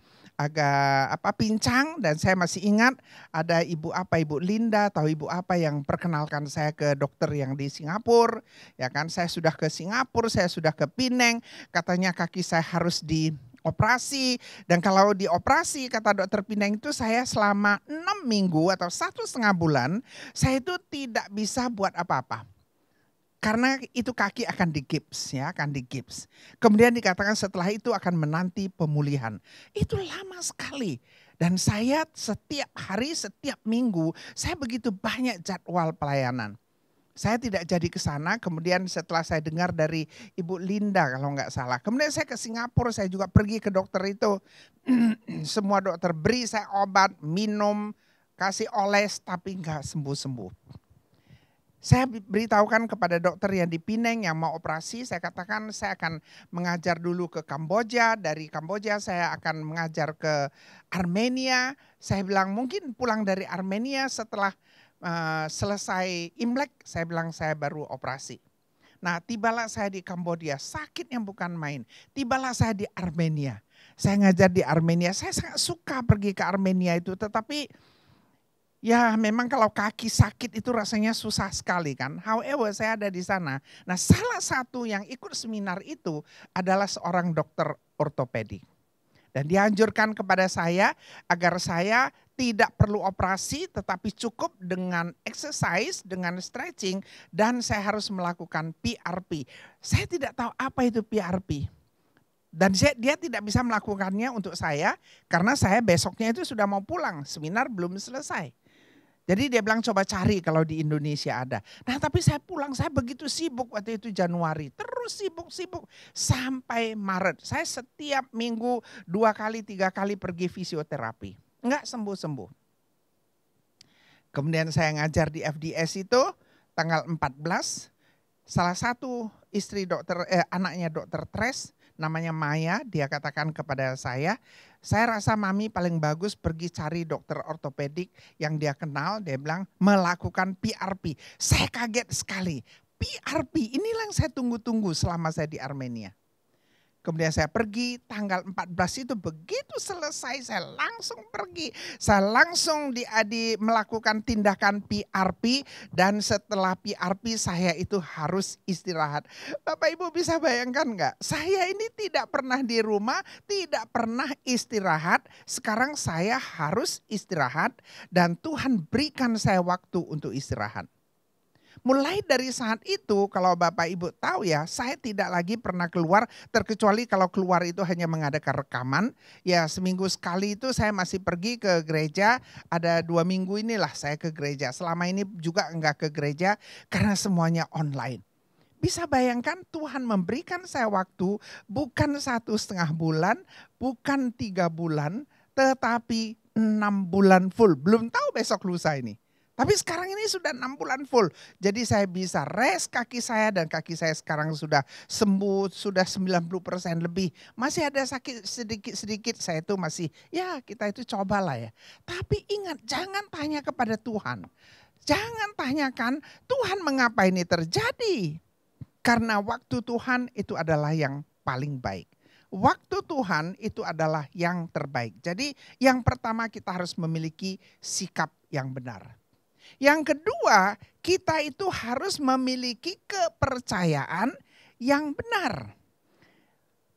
pincang, dan saya masih ingat ada ibu Linda atau ibu apa yang perkenalkan saya ke dokter yang di Singapura, ya kan. Saya sudah ke Singapura, saya sudah ke Penang, katanya kaki saya harus dioperasi, dan kalau dioperasi kata dokter Penang itu saya selama 6 minggu atau 1,5 bulan saya itu tidak bisa buat apa-apa. Karena itu kaki akan digips, ya, akan digips. Kemudian dikatakan setelah itu akan menanti pemulihan. Itu lama sekali. Dan saya setiap hari, setiap minggu, saya begitu banyak jadwal pelayanan. Saya tidak jadi ke sana, kemudian setelah saya dengar dari Ibu Linda kalau nggak salah. Kemudian saya ke Singapura, saya juga pergi ke dokter itu. Semua dokter beri saya obat, minum, kasih oles, tapi nggak sembuh-sembuh. Saya beritahukan kepada dokter yang di Penang yang mau operasi, saya katakan saya akan mengajar dulu ke Kamboja, dari Kamboja saya akan mengajar ke Armenia. Saya bilang mungkin pulang dari Armenia setelah selesai Imlek, saya bilang saya baru operasi. Nah, tibalah saya di Kamboja, sakit yang bukan main. Tibalah saya di Armenia. Saya ngajar di Armenia, saya sangat suka pergi ke Armenia itu, tetapi ya memang kalau kaki sakit itu rasanya susah sekali kan. However saya ada di sana. Nah salah satu yang ikut seminar itu adalah seorang dokter ortopedik. Dan dianjurkan kepada saya agar saya tidak perlu operasi tetapi cukup dengan exercise, dengan stretching, dan saya harus melakukan PRP. Saya tidak tahu apa itu PRP. Dan dia tidak bisa melakukannya untuk saya karena saya besoknya itu sudah mau pulang, seminar belum selesai. Jadi dia bilang coba cari kalau di Indonesia ada. Nah tapi saya pulang, saya begitu sibuk waktu itu Januari. Terus sibuk sampai Maret. Saya setiap minggu 2 kali 3 kali pergi fisioterapi. Enggak sembuh-sembuh. Kemudian saya ngajar di FDS itu tanggal 14. Salah satu istri anaknya dokter Tres, namanya Maya, dia katakan kepada saya rasa mami paling bagus pergi cari dokter ortopedik yang dia kenal. Dia bilang melakukan PRP. Saya kaget sekali. PRP inilah yang saya tunggu-tunggu selama saya di Armenia. Kemudian saya pergi tanggal 14 itu begitu selesai saya langsung pergi. Saya langsung melakukan tindakan PRP dan setelah PRP saya itu harus istirahat. Bapak Ibu bisa bayangkan enggak? Saya ini tidak pernah di rumah, tidak pernah istirahat. Sekarang saya harus istirahat dan Tuhan berikan saya waktu untuk istirahat. Mulai dari saat itu kalau Bapak Ibu tahu ya, saya tidak lagi pernah keluar terkecuali kalau keluar itu hanya mengadakan rekaman. Ya seminggu sekali itu saya masih pergi ke gereja, ada 2 minggu inilah saya ke gereja. Selama ini juga enggak ke gereja karena semuanya online. Bisa bayangkan Tuhan memberikan saya waktu bukan 1,5 bulan, bukan 3 bulan, tetapi 6 bulan full. Belum tahu besok lusa ini. Tapi sekarang ini sudah 6 bulan full. Jadi saya bisa rest kaki saya dan kaki saya sekarang sudah sembuh, sudah 90% lebih. Masih ada sakit sedikit-sedikit, saya itu masih, ya kita itu cobalah ya. Tapi ingat jangan tanya kepada Tuhan. Jangan tanyakan Tuhan mengapa ini terjadi. Karena waktu Tuhan itu adalah yang paling baik. Waktu Tuhan itu adalah yang terbaik. Jadi yang pertama kita harus memiliki sikap yang benar. Yang kedua, kita itu harus memiliki kepercayaan yang benar.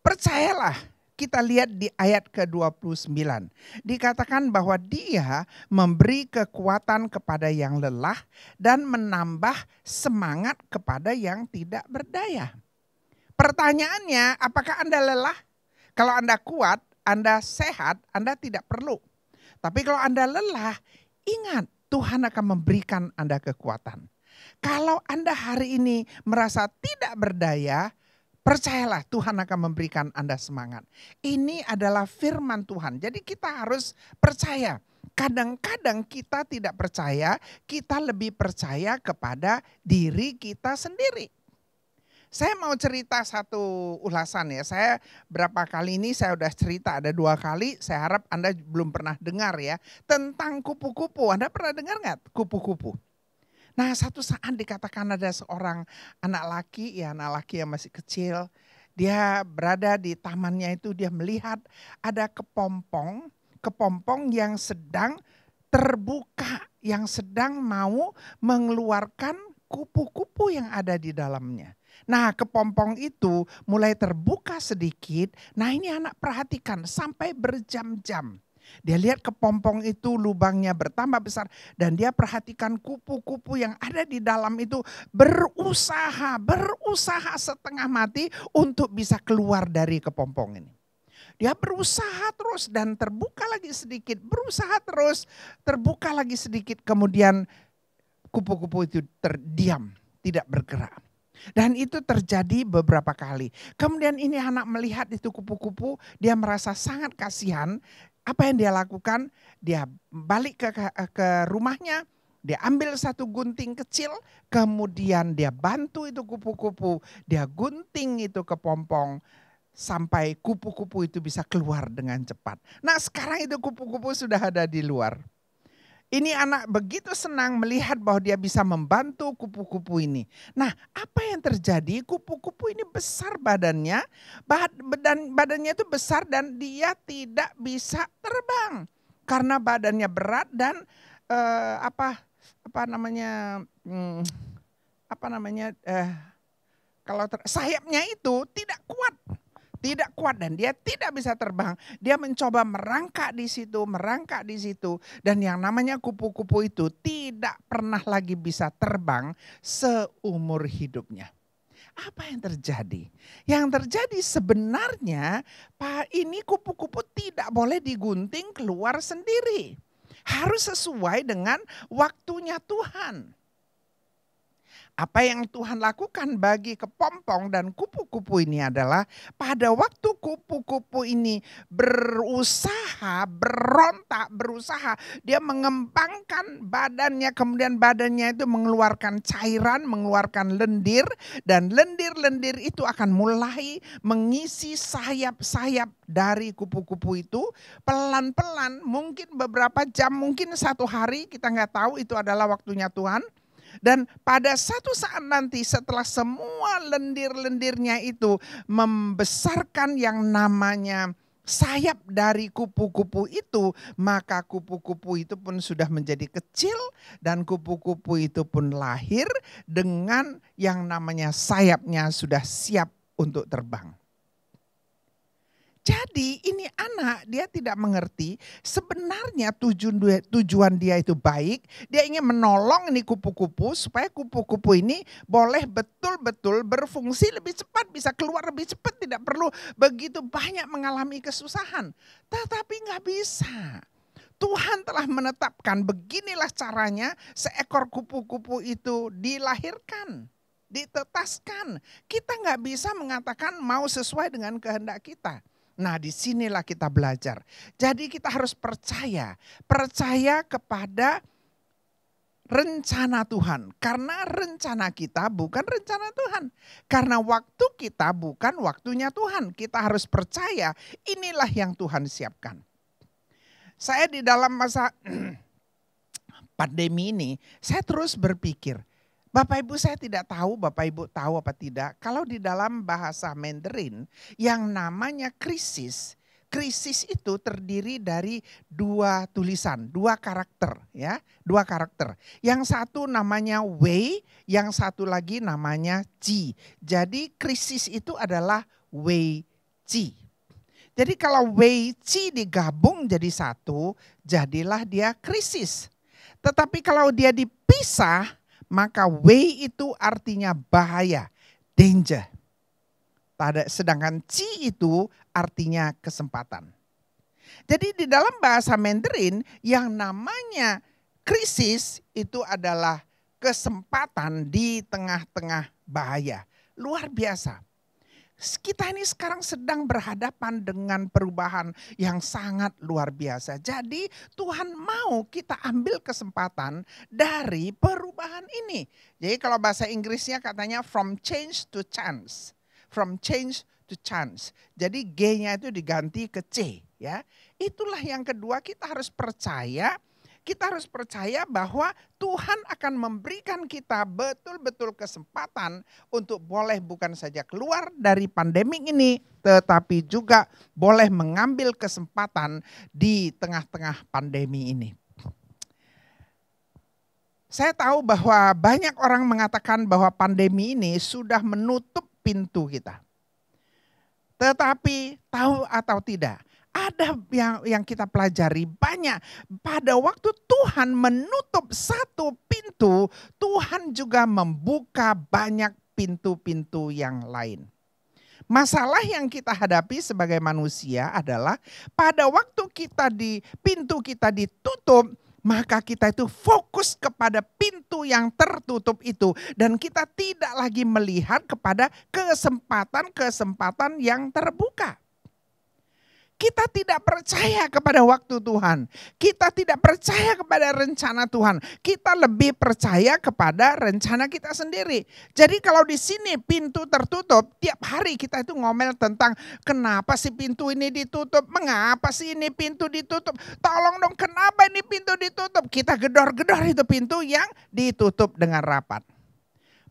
Percayalah, kita lihat di ayat ke-29. Dikatakan bahwa dia memberi kekuatan kepada yang lelah dan menambah semangat kepada yang tidak berdaya. Pertanyaannya, apakah Anda lelah? Kalau Anda kuat, Anda sehat, Anda tidak perlu. Tapi kalau Anda lelah, ingat Tuhan akan memberikan Anda kekuatan. Kalau Anda hari ini merasa tidak berdaya, percayalah Tuhan akan memberikan Anda semangat. Ini adalah firman Tuhan. Jadi kita harus percaya. Kadang-kadang kita tidak percaya, kita lebih percaya kepada diri kita sendiri. Saya mau cerita satu ulasan ya. Saya berapa kali ini saya udah cerita, ada 2 kali. Saya harap Anda belum pernah dengar ya. Tentang kupu-kupu. Anda pernah dengar nggak kupu-kupu? Nah, satu saat dikatakan ada seorang anak laki yang masih kecil. Dia berada di tamannya itu, dia melihat ada kepompong yang sedang terbuka. Yang sedang mau mengeluarkan kupu-kupu yang ada di dalamnya. Nah, kepompong itu mulai terbuka sedikit. Nah, ini anak perhatikan sampai berjam-jam. Dia lihat kepompong itu lubangnya bertambah besar. Dan dia perhatikan kupu-kupu yang ada di dalam itu berusaha setengah mati untuk bisa keluar dari kepompong ini. Dia berusaha terus dan terbuka lagi sedikit. Berusaha terus, terbuka lagi sedikit. Kemudian kupu-kupu itu terdiam, tidak bergerak. Dan itu terjadi beberapa kali. Kemudian ini anak melihat itu kupu-kupu, dia merasa sangat kasihan. Apa yang dia lakukan? Dia balik ke rumahnya, dia ambil satu gunting kecil, kemudian dia bantu itu kupu-kupu, dia gunting itu kepompong sampai kupu-kupu itu bisa keluar dengan cepat. Nah, sekarang itu kupu-kupu sudah ada di luar. Ini anak begitu senang melihat bahwa dia bisa membantu kupu-kupu ini. Nah, apa yang terjadi? Kupu-kupu ini besar badannya, badannya itu besar dan dia tidak bisa terbang karena badannya berat dan sayapnya itu tidak kuat. Tidak kuat dan dia tidak bisa terbang. Dia mencoba merangkak di situ. Dan yang namanya kupu-kupu itu tidak pernah lagi bisa terbang seumur hidupnya. Apa yang terjadi? Yang terjadi sebenarnya ini kupu-kupu tidak boleh digunting keluar sendiri. Harus sesuai dengan waktunya Tuhan. Apa yang Tuhan lakukan bagi kepompong dan kupu-kupu ini adalah pada waktu kupu-kupu ini berusaha, dia mengembangkan badannya, kemudian badannya itu mengeluarkan cairan, mengeluarkan lendir, dan lendir-lendir itu akan mulai mengisi sayap-sayap dari kupu-kupu itu pelan-pelan, mungkin beberapa jam, mungkin 1 hari, kita nggak tahu, itu adalah waktunya Tuhan. Dan pada satu saat nanti setelah semua lendir-lendirnya itu membesarkan yang namanya sayap dari kupu-kupu itu, maka kupu-kupu itu pun sudah menjadi kecil dan kupu-kupu itu pun lahir dengan yang namanya sayapnya sudah siap untuk terbang. Jadi ini anak dia tidak mengerti sebenarnya tujuan dia itu baik. Dia ingin menolong ini kupu-kupu supaya kupu-kupu ini boleh betul-betul berfungsi lebih cepat. Bisa keluar lebih cepat, tidak perlu begitu banyak mengalami kesusahan. Tetapi nggak bisa. Tuhan telah menetapkan beginilah caranya seekor kupu-kupu itu dilahirkan. Ditetaskan. Kita nggak bisa mengatakan mau sesuai dengan kehendak kita. Nah, disinilah kita belajar. Jadi kita harus percaya kepada rencana Tuhan. Karena rencana kita bukan rencana Tuhan. Karena waktu kita bukan waktunya Tuhan. Kita harus percaya inilah yang Tuhan siapkan. Saya di dalam masa pandemi ini, saya terus berpikir, Bapak Ibu saya tidak tahu, Bapak Ibu tahu apa tidak, kalau di dalam bahasa Mandarin yang namanya krisis krisis itu terdiri dari dua tulisan, dua karakter ya, dua karakter. Yang satu namanya Wei, yang satu lagi namanya Ji. Jadi krisis itu adalah Wei Ji. Jadi kalau Wei Ji digabung jadi satu, jadilah dia krisis. Tetapi kalau dia dipisah, maka Wei itu artinya bahaya, danger. Sedangkan Ci itu artinya kesempatan. Jadi di dalam bahasa Mandarin yang namanya krisis itu adalah kesempatan di tengah-tengah bahaya. Luar biasa. Kita ini sekarang sedang berhadapan dengan perubahan yang sangat luar biasa. Jadi Tuhan mau kita ambil kesempatan dari perubahan ini. Jadi kalau bahasa Inggrisnya katanya from change to chance. From change to chance. Jadi G-nya itu diganti ke C, ya. Itulah yang kedua, kita harus percaya bahwa Tuhan akan memberikan kita betul-betul kesempatan untuk boleh bukan saja keluar dari pandemi ini, tetapi juga boleh mengambil kesempatan di tengah-tengah pandemi ini. Saya tahu bahwa banyak orang mengatakan bahwa pandemi ini sudah menutup pintu kita. Tetapi tahu atau tidak, ada yang kita pelajari banyak. Pada waktu Tuhan menutup satu pintu, Tuhan juga membuka banyak pintu-pintu yang lain. Masalah yang kita hadapi sebagai manusia adalah pada waktu pintu kita ditutup, maka kita itu fokus kepada pintu yang tertutup itu. Dan kita tidak lagi melihat kepada kesempatan-kesempatan yang terbuka. Kita tidak percaya kepada waktu Tuhan. Kita tidak percaya kepada rencana Tuhan. Kita lebih percaya kepada rencana kita sendiri. Jadi kalau di sini pintu tertutup, tiap hari kita itu ngomel tentang kenapa sih pintu ini ditutup? Mengapa sih ini pintu ditutup? Tolong dong, kenapa ini pintu ditutup? Kita gedor-gedor itu pintu yang ditutup dengan rapat.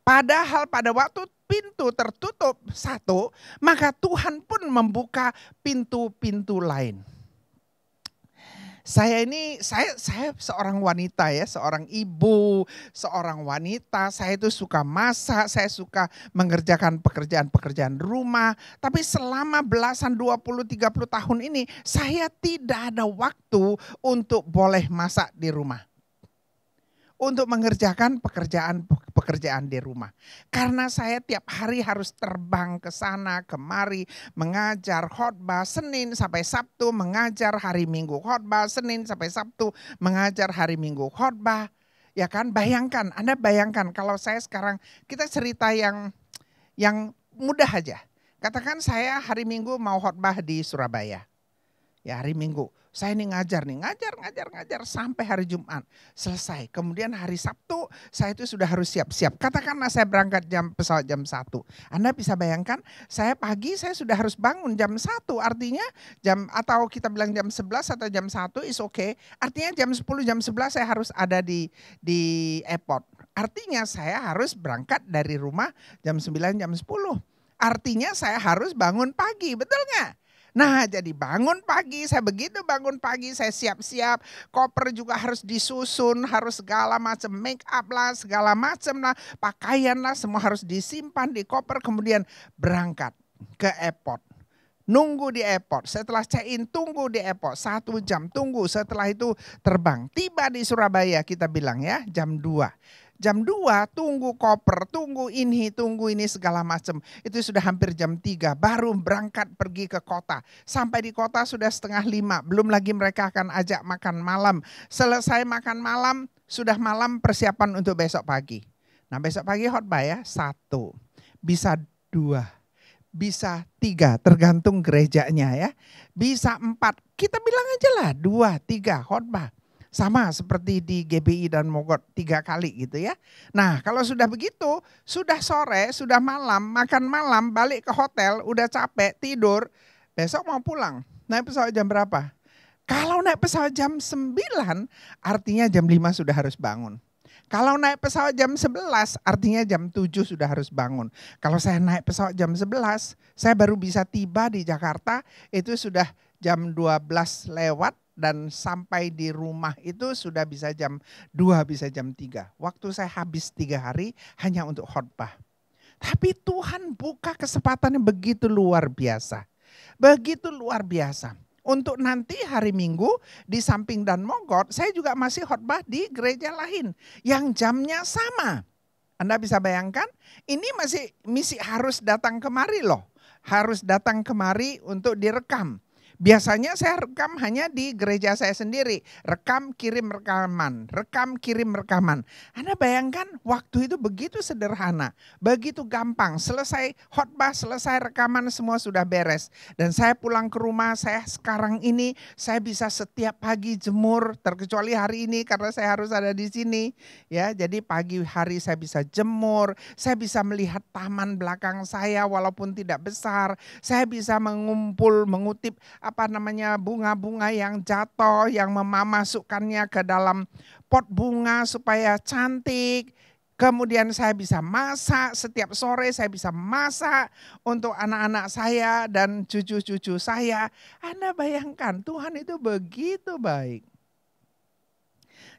Padahal pada waktu pintu tertutup satu, maka Tuhan pun membuka pintu-pintu lain. Saya seorang wanita ya, seorang ibu, seorang wanita. Saya itu suka masak, saya suka mengerjakan pekerjaan-pekerjaan rumah. Tapi selama belasan 20-30 tahun ini saya tidak ada waktu untuk boleh masak di rumah. Untuk mengerjakan pekerjaan di rumah. Karena saya tiap hari harus terbang ke sana kemari, mengajar khotbah Senin sampai Sabtu, mengajar hari Minggu khotbah, Senin sampai Sabtu, mengajar hari Minggu khotbah. Ya kan, Anda bayangkan kalau saya sekarang, kita cerita yang mudah aja. Katakan saya hari Minggu mau khotbah di Surabaya. Ya hari Minggu. Saya ini ngajar sampai hari Jumat selesai. Kemudian hari Sabtu saya itu sudah harus siap-siap. Katakanlah saya berangkat pesawat jam 1. Anda bisa bayangkan saya pagi saya sudah harus bangun jam 1. Artinya atau kita bilang jam 11 atau jam 1 is okay. Artinya jam 10 jam 11 saya harus ada di airport. Artinya saya harus berangkat dari rumah jam 9 jam 10. Artinya saya harus bangun pagi, betul nggak? Nah jadi bangun pagi, saya siap-siap, koper juga harus disusun, harus segala macam make up lah, segala macam lah, pakaian lah, semua harus disimpan di koper, kemudian berangkat ke airport. Nunggu di airport, setelah check-in tunggu di airport, 1 jam tunggu, setelah itu terbang. Tiba di Surabaya kita bilang ya jam 2. Jam 2 tunggu koper, tunggu ini segala macam. Itu sudah hampir jam 3 baru berangkat pergi ke kota. Sampai di kota sudah 4:30, belum lagi mereka akan ajak makan malam. Selesai makan malam, sudah malam persiapan untuk besok pagi. Nah besok pagi khotbah ya, 1, bisa 2, bisa 3 tergantung gerejanya ya. Bisa 4, kita bilang aja lah 2, 3 khotbah. Sama seperti di GBI dan Mogot 3 kali gitu ya. Nah kalau sudah begitu, sudah sore, sudah malam, makan malam, balik ke hotel, udah capek, tidur. Besok mau pulang, naik pesawat jam berapa? Kalau naik pesawat jam 9, artinya jam 5 sudah harus bangun. Kalau naik pesawat jam 11, artinya jam 7 sudah harus bangun. Kalau saya naik pesawat jam 11, saya baru bisa tiba di Jakarta, itu sudah jam 12 lewat dan sampai di rumah itu sudah bisa jam 2, bisa jam 3. Waktu saya habis 3 hari hanya untuk khotbah. Tapi Tuhan buka kesempatan yang begitu luar biasa. Begitu luar biasa. Untuk nanti hari Minggu di samping Dan Mogot, saya juga masih khotbah di gereja lain yang jamnya sama. Anda bisa bayangkan, ini misi harus datang kemari loh. Harus datang kemari untuk direkam. Biasanya saya rekam hanya di gereja saya sendiri. Rekam, kirim rekaman. Rekam, kirim rekaman. Anda bayangkan waktu itu begitu sederhana. Begitu gampang. Selesai khotbah, selesai rekaman, semua sudah beres. Dan saya pulang ke rumah, saya sekarang ini saya bisa setiap pagi jemur. Terkecuali hari ini karena saya harus ada di sini. Ya, jadi pagi hari saya bisa jemur. Saya bisa melihat taman belakang saya walaupun tidak besar. Saya bisa mengutip bunga-bunga yang jatuh, yang memasukkannya ke dalam pot bunga supaya cantik. Kemudian saya bisa masak, setiap sore saya bisa masak untuk anak-anak saya dan cucu-cucu saya. Anda bayangkan Tuhan itu begitu baik.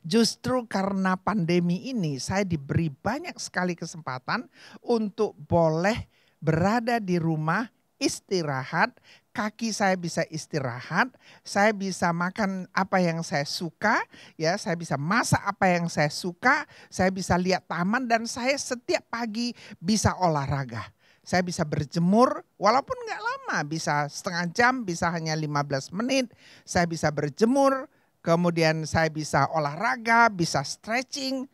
Justru karena pandemi ini saya diberi banyak sekali kesempatan untuk boleh berada di rumah, istirahat, kaki saya bisa istirahat, saya bisa makan apa yang saya suka, ya, saya bisa masak apa yang saya suka, saya bisa lihat taman dan saya setiap pagi bisa olahraga. Saya bisa berjemur walaupun nggak lama, bisa setengah jam, bisa hanya 15 menit, saya bisa berjemur, kemudian saya bisa olahraga, bisa stretching.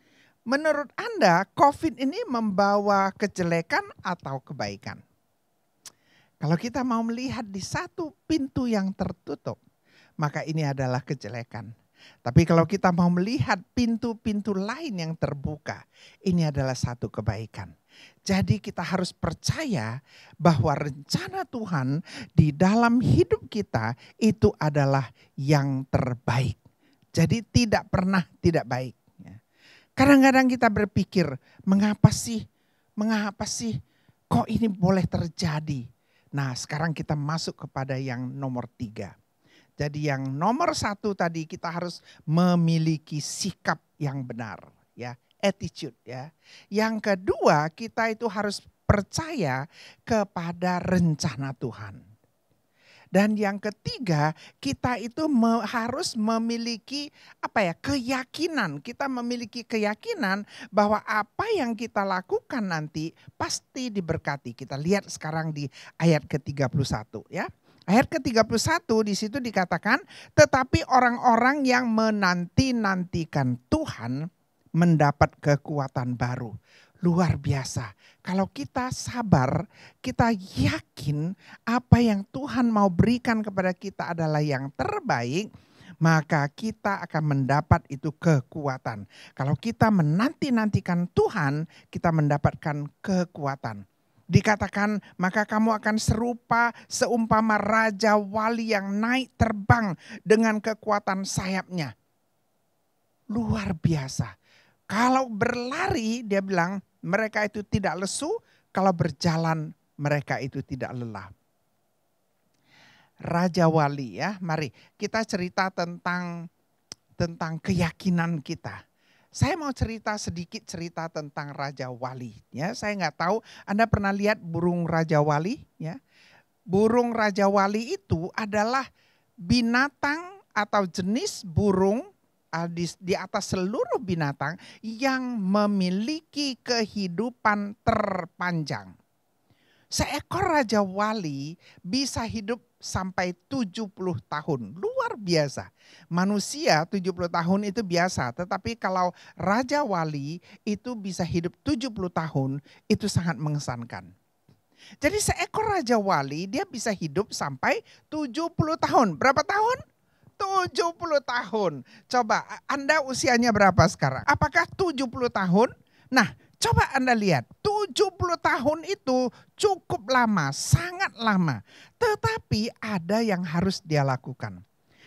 Menurut Anda, COVID ini membawa kejelekan atau kebaikan? Kalau kita mau melihat di satu pintu yang tertutup, maka ini adalah kejelekan. Tapi kalau kita mau melihat pintu-pintu lain yang terbuka, ini adalah satu kebaikan. Jadi kita harus percaya bahwa rencana Tuhan di dalam hidup kita itu adalah yang terbaik. Jadi tidak pernah tidak baik. Kadang-kadang kita berpikir, mengapa sih kok ini boleh terjadi? Nah, sekarang kita masuk kepada yang nomor 3. Jadi yang nomor 1 tadi kita harus memiliki sikap yang benar, ya, attitude, ya. Yang kedua, kita itu harus percaya kepada rencana Tuhan. Dan yang ketiga, kita itu harus memiliki keyakinan. Kita memiliki keyakinan bahwa apa yang kita lakukan nanti pasti diberkati. Kita lihat sekarang di ayat ke-31 ya. Ayat ke-31 di situ dikatakan, tetapi orang-orang yang menanti-nantikan Tuhan mendapat kekuatan baru. Luar biasa. Kalau kita sabar, kita yakin apa yang Tuhan mau berikan kepada kita adalah yang terbaik, maka kita akan mendapat itu kekuatan. Kalau kita menanti-nantikan Tuhan, kita mendapatkan kekuatan. Dikatakan, maka kamu akan serupa seumpama raja wali yang naik terbang dengan kekuatan sayapnya. Luar biasa. Kalau berlari, dia bilang, mereka itu tidak lesu, kalau berjalan mereka itu tidak lelah. Raja wali ya, mari kita cerita tentang keyakinan kita. Saya mau sedikit cerita tentang raja wali. Ya, saya nggak tahu Anda pernah lihat burung raja wali? Ya, burung raja wali itu adalah binatang atau jenis burung di atas seluruh binatang yang memiliki kehidupan terpanjang. Seekor raja wali bisa hidup sampai 70 tahun. Luar biasa. Manusia 70 tahun itu biasa. Tetapi kalau raja wali itu bisa hidup 70 tahun, itu sangat mengesankan. Jadi seekor raja wali dia bisa hidup sampai 70 tahun. Berapa tahun? 70 tahun. Coba Anda usianya berapa sekarang? Apakah 70 tahun? Nah, coba Anda lihat. 70 tahun itu cukup lama, sangat lama. Tetapi ada yang harus dia lakukan.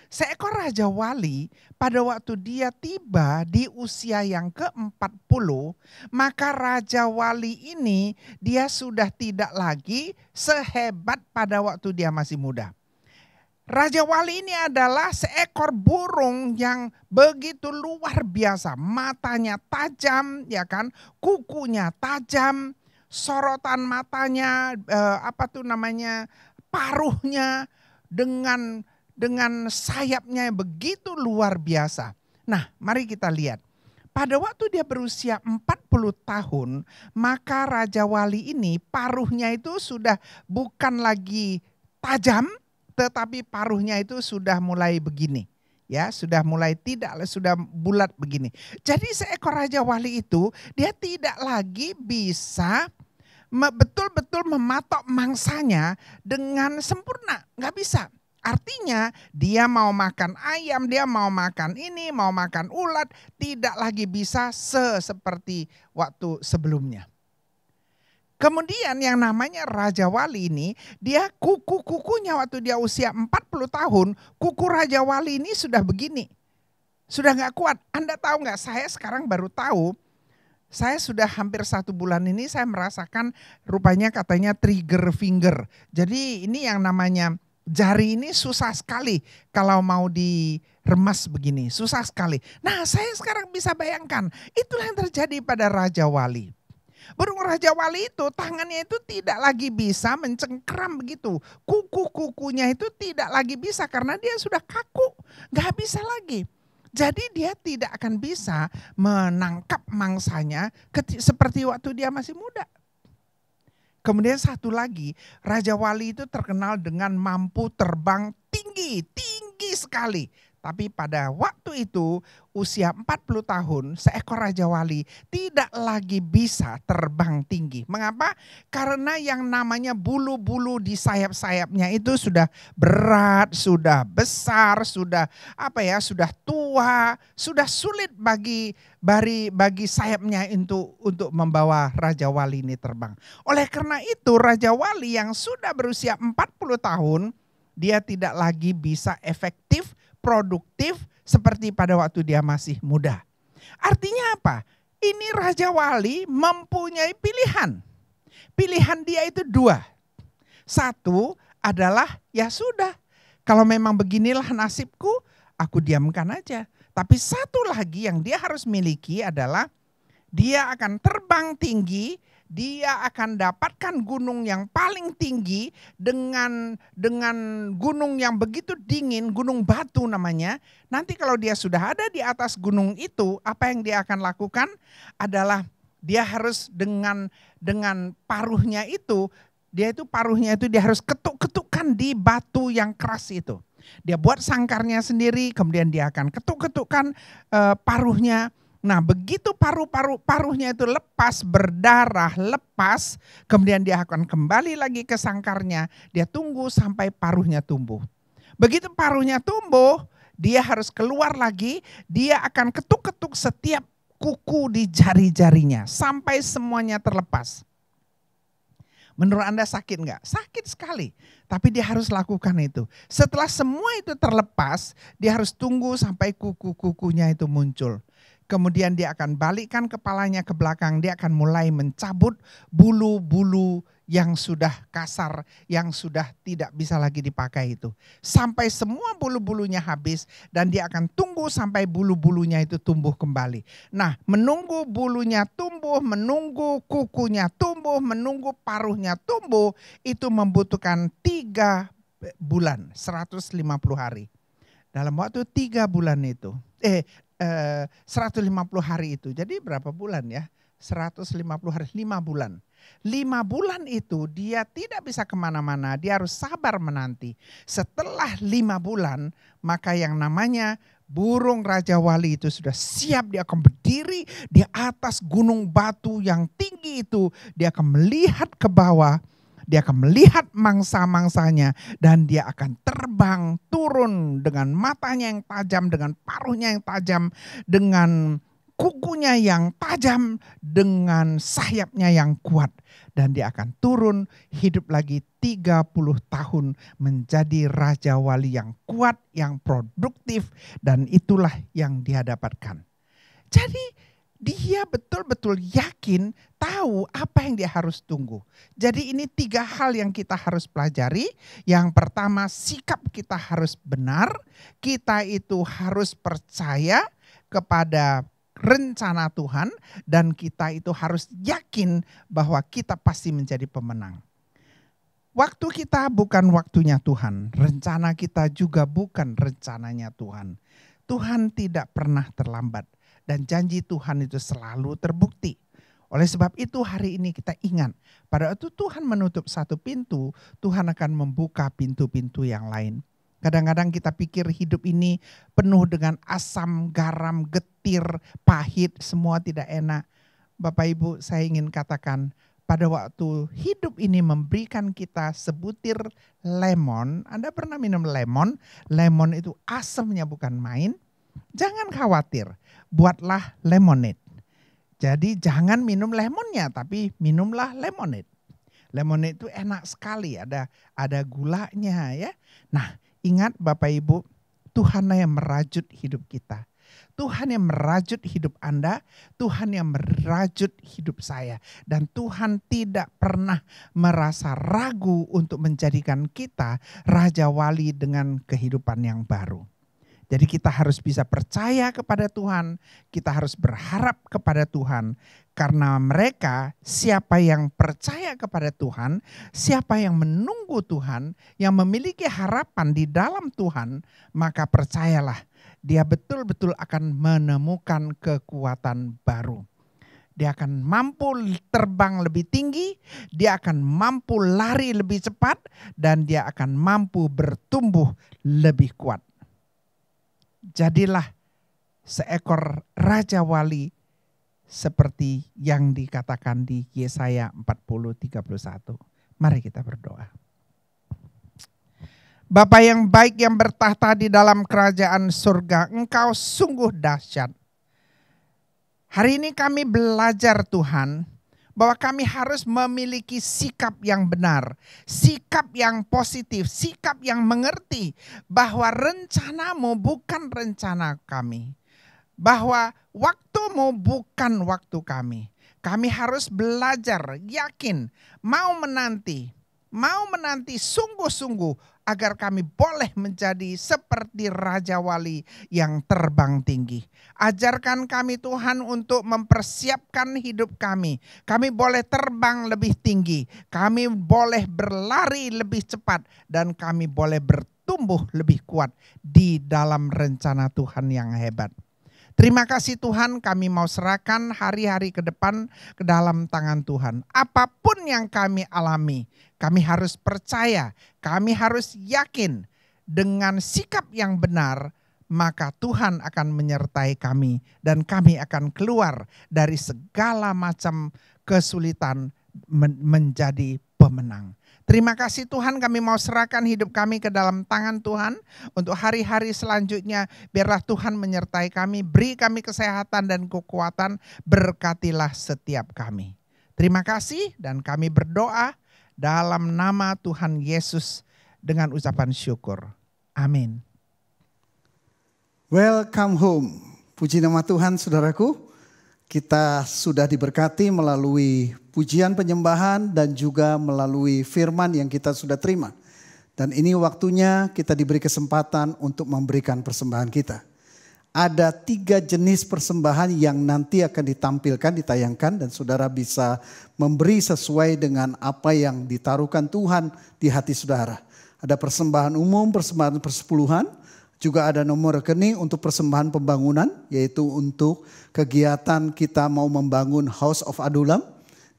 Seekor raja wali pada waktu dia tiba di usia yang ke-40, maka raja wali ini dia sudah tidak lagi sehebat pada waktu dia masih muda. Raja Wali ini adalah seekor burung yang begitu luar biasa. Matanya tajam, ya kan? Kukunya tajam, sorotan matanya, paruhnya dengan sayapnya yang begitu luar biasa. Nah, mari kita lihat. Pada waktu dia berusia 40 tahun, maka Raja Wali ini paruhnya itu sudah bukan lagi tajam, tetapi paruhnya itu sudah mulai begini. Ya, sudah mulai sudah bulat begini. Jadi seekor Raja Wali itu dia tidak lagi bisa betul-betul mematok mangsanya dengan sempurna, nggak bisa. Artinya dia mau makan ayam, dia mau makan ini, mau makan ulat, tidak lagi bisa seperti waktu sebelumnya. Kemudian yang namanya Raja Wali ini, dia kuku-kukunya waktu dia usia 40 tahun, kuku Raja Wali ini sudah begini. Sudah gak kuat. Anda tahu gak, saya sekarang baru tahu, saya sudah hampir 1 bulan ini saya merasakan rupanya katanya trigger finger. Jadi ini yang namanya jari ini susah sekali kalau mau diremas begini, susah sekali. Nah saya sekarang bisa bayangkan, itulah yang terjadi pada Raja Wali. Burung Raja Wali itu tangannya itu tidak lagi bisa mencengkram begitu. Kuku-kukunya itu tidak lagi bisa karena dia sudah kaku. Gak bisa lagi. Jadi dia tidak akan bisa menangkap mangsanya seperti waktu dia masih muda. Kemudian satu lagi, Raja Wali itu terkenal dengan mampu terbang tinggi sekali. Tapi pada waktu itu usia 40 tahun seekor Raja Wali tidak lagi bisa terbang tinggi. Mengapa? Karena yang namanya bulu-bulu di sayap-sayapnya itu sudah berat, sudah besar, sudah tua, sudah sulit bagi sayapnya untuk membawa Raja Wali ini terbang. Oleh karena itu Raja Wali yang sudah berusia 40 tahun dia tidak lagi bisa efektif, produktif seperti pada waktu dia masih muda. Artinya apa? Ini Raja Wali mempunyai pilihan. Pilihan dia itu 2. Satu adalah ya sudah, kalau memang beginilah nasibku, aku diamkan aja. Tapi satu lagi yang dia harus miliki adalah dia akan terbang tinggi, dia akan dapatkan gunung yang paling tinggi dengan gunung yang begitu dingin, gunung batu namanya. Nanti kalau dia sudah ada di atas gunung itu, apa yang dia akan lakukan adalah dia harus dengan paruhnya itu, dia harus ketuk-ketukkan di batu yang keras itu. Dia buat sangkarnya sendiri, kemudian dia akan ketuk-ketukkan paruhnya. Nah begitu paruhnya itu lepas, berdarah, lepas, kemudian dia akan kembali lagi ke sangkarnya, dia tunggu sampai paruhnya tumbuh. Begitu paruhnya tumbuh, dia harus keluar lagi, dia akan ketuk-ketuk setiap kuku di jari-jarinya, sampai semuanya terlepas. Menurut Anda sakit enggak? Sakit sekali, tapi dia harus lakukan itu. Setelah semua itu terlepas, dia harus tunggu sampai kuku-kukunya itu muncul. Kemudian dia akan balikkan kepalanya ke belakang, dia akan mulai mencabut bulu-bulu yang sudah kasar, yang sudah tidak bisa lagi dipakai itu. Sampai semua bulu-bulunya habis dan dia akan tunggu sampai bulu-bulunya itu tumbuh kembali. Nah, menunggu bulunya tumbuh, menunggu kukunya tumbuh, menunggu paruhnya tumbuh, itu membutuhkan 3 bulan, 150 hari. Dalam waktu 3 bulan itu, 150 hari itu. Jadi berapa bulan ya? 150 hari, 5 bulan. 5 bulan itu dia tidak bisa kemana-mana, dia harus sabar menanti. Setelah 5 bulan, maka yang namanya burung Raja Wali itu sudah siap, dia akan berdiri di atas gunung batu yang tinggi itu. Dia akan melihat ke bawah, dia akan melihat mangsa-mangsanya dan dia akan terbang turun dengan matanya yang tajam, dengan paruhnya yang tajam, dengan kukunya yang tajam, dengan sayapnya yang kuat. Dan dia akan turun hidup lagi 30 tahun menjadi Raja Wali yang kuat, yang produktif, dan itulah yang dia dapatkan. Jadi Dia betul-betul yakin tahu apa yang dia harus tunggu. Jadi ini 3 hal yang kita harus pelajari. Yang pertama, sikap kita harus benar. Kita itu harus percaya kepada rencana Tuhan. Dan kita itu harus yakin bahwa kita pasti menjadi pemenang. Waktu kita bukan waktunya Tuhan. Rencana kita juga bukan rencananya Tuhan. Tuhan tidak pernah terlambat. Dan janji Tuhan itu selalu terbukti. Oleh sebab itu hari ini kita ingat, pada waktu Tuhan menutup satu pintu, Tuhan akan membuka pintu-pintu yang lain. Kadang-kadang kita pikir hidup ini penuh dengan asam, garam, getir, pahit, semua tidak enak. Bapak Ibu, saya ingin katakan, pada waktu hidup ini memberikan kita sebutir lemon. Anda pernah minum lemon? Lemon itu asamnya bukan main. Jangan khawatir, buatlah lemonade. Jadi jangan minum lemonnya, tapi minumlah lemonade. Lemonade itu enak sekali, ada gulanya ya. Nah, ingat Bapak Ibu, Tuhan yang merajut hidup kita. Tuhan yang merajut hidup Anda, Tuhan yang merajut hidup saya. Dan Tuhan tidak pernah merasa ragu untuk menjadikan kita raja wali dengan kehidupan yang baru. Jadi kita harus bisa percaya kepada Tuhan, kita harus berharap kepada Tuhan. Karena mereka, siapa yang percaya kepada Tuhan, siapa yang menunggu Tuhan, yang memiliki harapan di dalam Tuhan, maka percayalah, dia betul-betul akan menemukan kekuatan baru. Dia akan mampu terbang lebih tinggi, dia akan mampu lari lebih cepat, dan dia akan mampu bertumbuh lebih kuat. Jadilah seekor raja wali seperti yang dikatakan di Yesaya 40:31. Mari kita berdoa. Bapa yang baik yang bertahta di dalam kerajaan surga, Engkau sungguh dahsyat. Hari ini kami belajar Tuhan, bahwa kami harus memiliki sikap yang benar, sikap yang positif, sikap yang mengerti bahwa rencanamu bukan rencana kami. Bahwa waktumu bukan waktu kami. Kami harus belajar, yakin, mau menanti sungguh-sungguh agar kami boleh menjadi seperti Raja Wali yang terbang tinggi. Ajarkan kami Tuhan untuk mempersiapkan hidup kami. Kami boleh terbang lebih tinggi, kami boleh berlari lebih cepat, dan kami boleh bertumbuh lebih kuat di dalam rencana Tuhan yang hebat. Terima kasih Tuhan, kami mau serahkan hari-hari ke depan ke dalam tangan Tuhan. Apapun yang kami alami, kami harus percaya, kami harus yakin dengan sikap yang benar, maka Tuhan akan menyertai kami dan kami akan keluar dari segala macam kesulitan menjadi pemenang. Terima kasih Tuhan, kami mau serahkan hidup kami ke dalam tangan Tuhan. Untuk hari-hari selanjutnya biarlah Tuhan menyertai kami, beri kami kesehatan dan kekuatan, berkatilah setiap kami. Terima kasih dan kami berdoa dalam nama Tuhan Yesus dengan ucapan syukur. Amin. Welcome home. Puji nama Tuhan saudaraku. Kita sudah diberkati melalui pujian penyembahan dan juga melalui firman yang kita sudah terima. Dan ini waktunya kita diberi kesempatan untuk memberikan persembahan kita. Ada 3 jenis persembahan yang nanti akan ditampilkan, ditayangkan, dan saudara bisa memberi sesuai dengan apa yang ditaruhkan Tuhan di hati saudara. Ada persembahan umum, persembahan persepuluhan. Juga ada nomor rekening untuk persembahan pembangunan, yaitu untuk kegiatan kita mau membangun House of Adulam.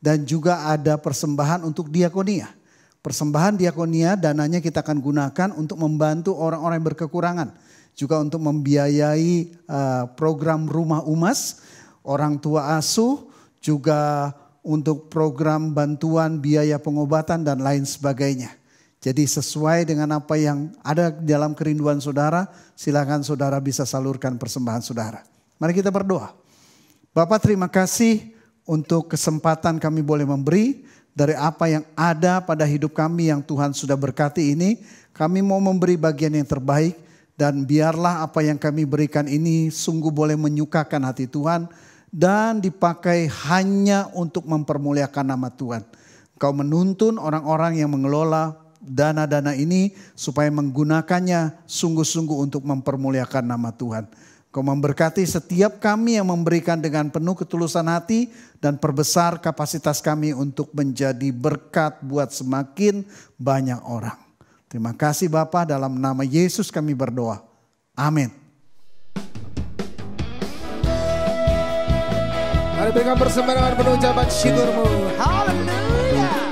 Dan juga ada persembahan untuk diakonia. Persembahan diakonia dananya kita akan gunakan untuk membantu orang-orang yang berkekurangan. Juga untuk membiayai program rumah umas, orang tua asuh, juga untuk program bantuan biaya pengobatan dan lain sebagainya. Jadi sesuai dengan apa yang ada dalam kerinduan saudara, silakan saudara bisa salurkan persembahan saudara. Mari kita berdoa. Bapak, terima kasih untuk kesempatan kami boleh memberi dari apa yang ada pada hidup kami yang Tuhan sudah berkati ini. Kami mau memberi bagian yang terbaik dan biarlah apa yang kami berikan ini sungguh boleh menyukakan hati Tuhan dan dipakai hanya untuk mempermuliakan nama Tuhan. Engkau menuntun orang-orang yang mengelola dana-dana ini supaya menggunakannya sungguh-sungguh untuk mempermuliakan nama Tuhan. Kau memberkati setiap kami yang memberikan dengan penuh ketulusan hati dan perbesar kapasitas kami untuk menjadi berkat buat semakin banyak orang. Terima kasih Bapa, dalam nama Yesus kami berdoa. Amin. Mari berikan persembahan penuh ucapan syukurmu. Haleluya.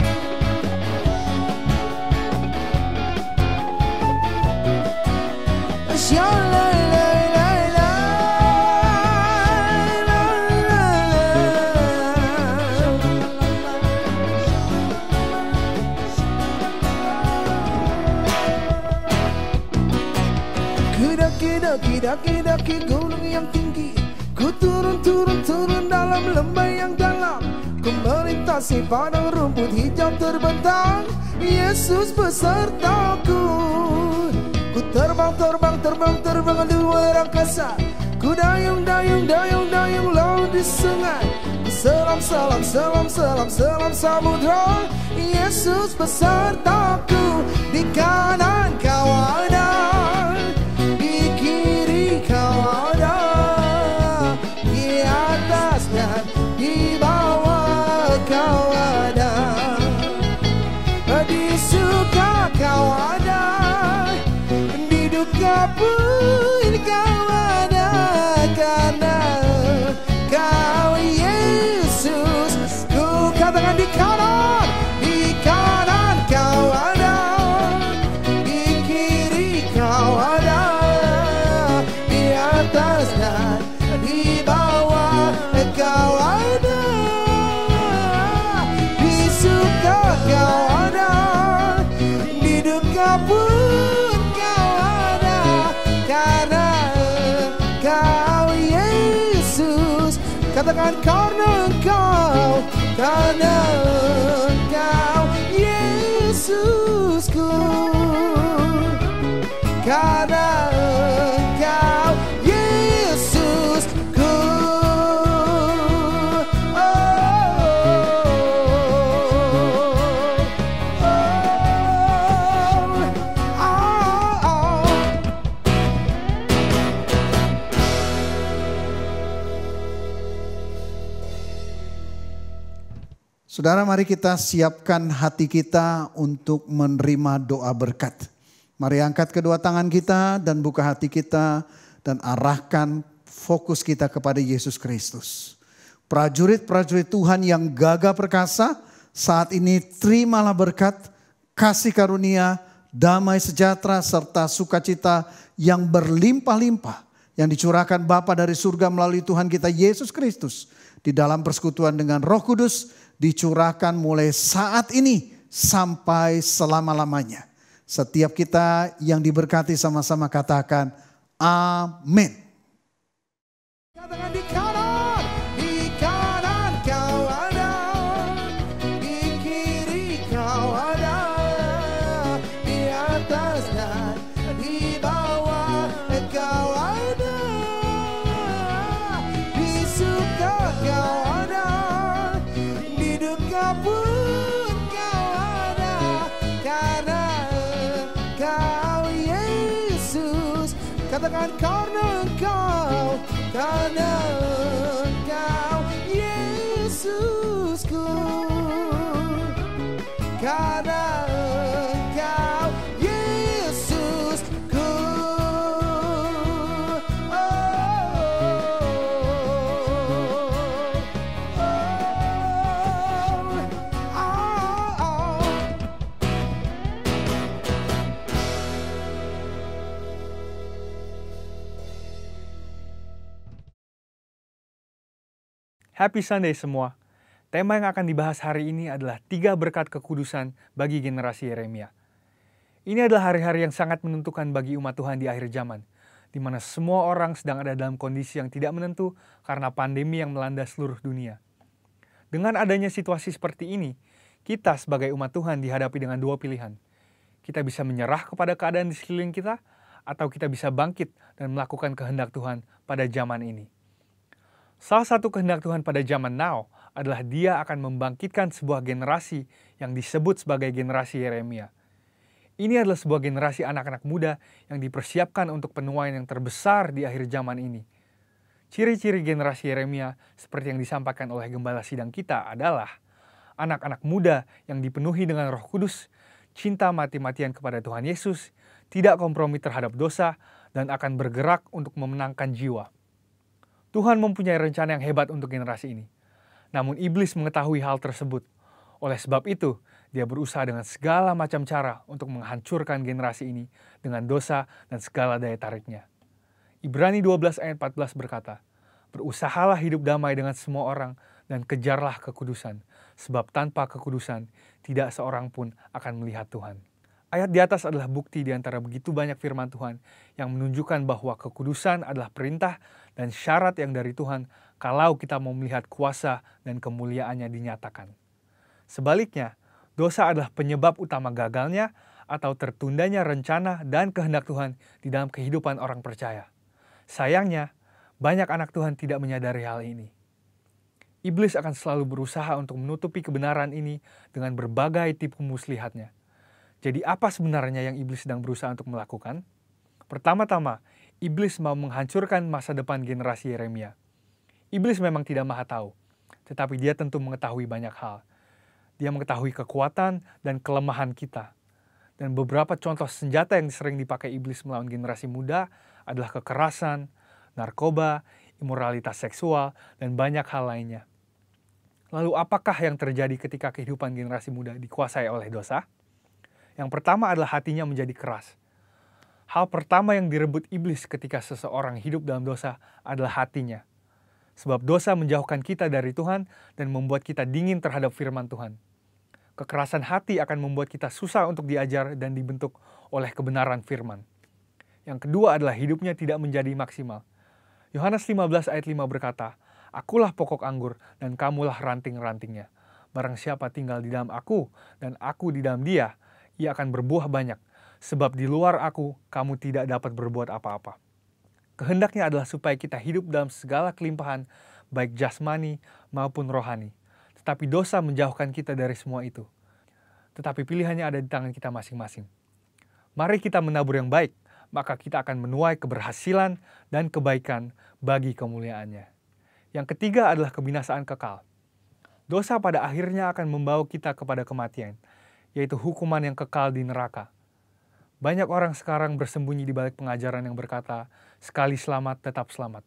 Daki gunung yang tinggi, ku turun dalam lembah yang dalam, ku melintasi padang rumput hijau terbentang. Yesus besertaku, ku terbang luar angkasa, ku dayung laut di sungai, ku selam samudra. Yesus besertaku, di kanan kau ada, di kiri kau ada, di atas dan di bawah kau ada, di suka kau ada, di duka pun kau ada, karena kau Yesus. Ku katakan di kanan kau ada, di kiri kau ada, di atas dan di bawah kau ada, di suka kau ada, di duka pun kau ada, karena kau Yesus. Katakan karena engkau Yesusku, karena engkau Yesusku. Saudara, mari kita siapkan hati kita untuk menerima doa berkat. Mari angkat kedua tangan kita dan buka hati kita dan arahkan fokus kita kepada Yesus Kristus. Prajurit-prajurit Tuhan yang gagah perkasa, saat ini terimalah berkat, kasih karunia, damai sejahtera serta sukacita yang berlimpah-limpah yang dicurahkan Bapa dari surga melalui Tuhan kita Yesus Kristus di dalam persekutuan dengan Roh Kudus, dicurahkan mulai saat ini sampai selama-lamanya. Setiap kita yang diberkati sama-sama katakan amin. Katakan di kanan kau ada, di kiri kau ada, di atas dan di bawah kau ada, di suka kau ada, di duka pun kau ada, karena kau Yesus. Katakan karena engkau Yesusku, karena engkau Yesusku. Happy Sunday semua. Tema yang akan dibahas hari ini adalah 3 berkat kekudusan bagi generasi Yeremia. Ini adalah hari-hari yang sangat menentukan bagi umat Tuhan di akhir zaman, di mana semua orang sedang ada dalam kondisi yang tidak menentu karena pandemi yang melanda seluruh dunia. Dengan adanya situasi seperti ini, kita sebagai umat Tuhan dihadapi dengan 2 pilihan. Kita bisa menyerah kepada keadaan di sekeliling kita, atau kita bisa bangkit dan melakukan kehendak Tuhan pada zaman ini. Salah satu kehendak Tuhan pada zaman now adalah Dia akan membangkitkan sebuah generasi yang disebut sebagai generasi Yeremia. Ini adalah sebuah generasi anak-anak muda yang dipersiapkan untuk penuaian yang terbesar di akhir zaman ini. Ciri-ciri generasi Yeremia seperti yang disampaikan oleh gembala sidang kita adalah anak-anak muda yang dipenuhi dengan Roh Kudus, cinta mati-matian kepada Tuhan Yesus, tidak kompromi terhadap dosa, dan akan bergerak untuk memenangkan jiwa. Tuhan mempunyai rencana yang hebat untuk generasi ini. Namun iblis mengetahui hal tersebut. Oleh sebab itu, dia berusaha dengan segala macam cara untuk menghancurkan generasi ini dengan dosa dan segala daya tariknya. Ibrani 12 ayat 14 berkata, "Berusahalah hidup damai dengan semua orang dan kejarlah kekudusan, sebab tanpa kekudusan tidak seorang pun akan melihat Tuhan." Ayat di atas adalah bukti di antara begitu banyak firman Tuhan yang menunjukkan bahwa kekudusan adalah perintah dan syarat yang dari Tuhan kalau kita mau melihat kuasa dan kemuliaannya dinyatakan. Sebaliknya, dosa adalah penyebab utama gagalnya atau tertundanya rencana dan kehendak Tuhan di dalam kehidupan orang percaya. Sayangnya, banyak anak Tuhan tidak menyadari hal ini. Iblis akan selalu berusaha untuk menutupi kebenaran ini dengan berbagai tipu muslihatnya. Jadi apa sebenarnya yang iblis sedang berusaha untuk melakukan? Pertama-tama, iblis mau menghancurkan masa depan generasi Yeremia. Iblis memang tidak maha tahu, tetapi dia tentu mengetahui banyak hal. Dia mengetahui kekuatan dan kelemahan kita. Dan beberapa contoh senjata yang sering dipakai iblis melawan generasi muda adalah kekerasan, narkoba, imoralitas seksual, dan banyak hal lainnya. Lalu apakah yang terjadi ketika kehidupan generasi muda dikuasai oleh dosa? Yang pertama adalah hatinya menjadi keras. Hal pertama yang direbut iblis ketika seseorang hidup dalam dosa adalah hatinya. Sebab dosa menjauhkan kita dari Tuhan dan membuat kita dingin terhadap firman Tuhan. Kekerasan hati akan membuat kita susah untuk diajar dan dibentuk oleh kebenaran firman. Yang kedua adalah hidupnya tidak menjadi maksimal. Yohanes 15 ayat 5 berkata, "Akulah pokok anggur dan kamulah ranting-rantingnya. Barang siapa tinggal di dalam aku dan aku di dalam dia, ia akan berbuah banyak, sebab di luar aku kamu tidak dapat berbuat apa-apa." Kehendaknya adalah supaya kita hidup dalam segala kelimpahan, baik jasmani maupun rohani. Tetapi dosa menjauhkan kita dari semua itu. Tetapi pilihannya ada di tangan kita masing-masing. Mari kita menabur yang baik, maka kita akan menuai keberhasilan dan kebaikan bagi kemuliaannya. Yang ketiga adalah kebinasaan kekal. Dosa pada akhirnya akan membawa kita kepada kematian, yaitu hukuman yang kekal di neraka. Banyak orang sekarang bersembunyi di balik pengajaran yang berkata, sekali selamat tetap selamat.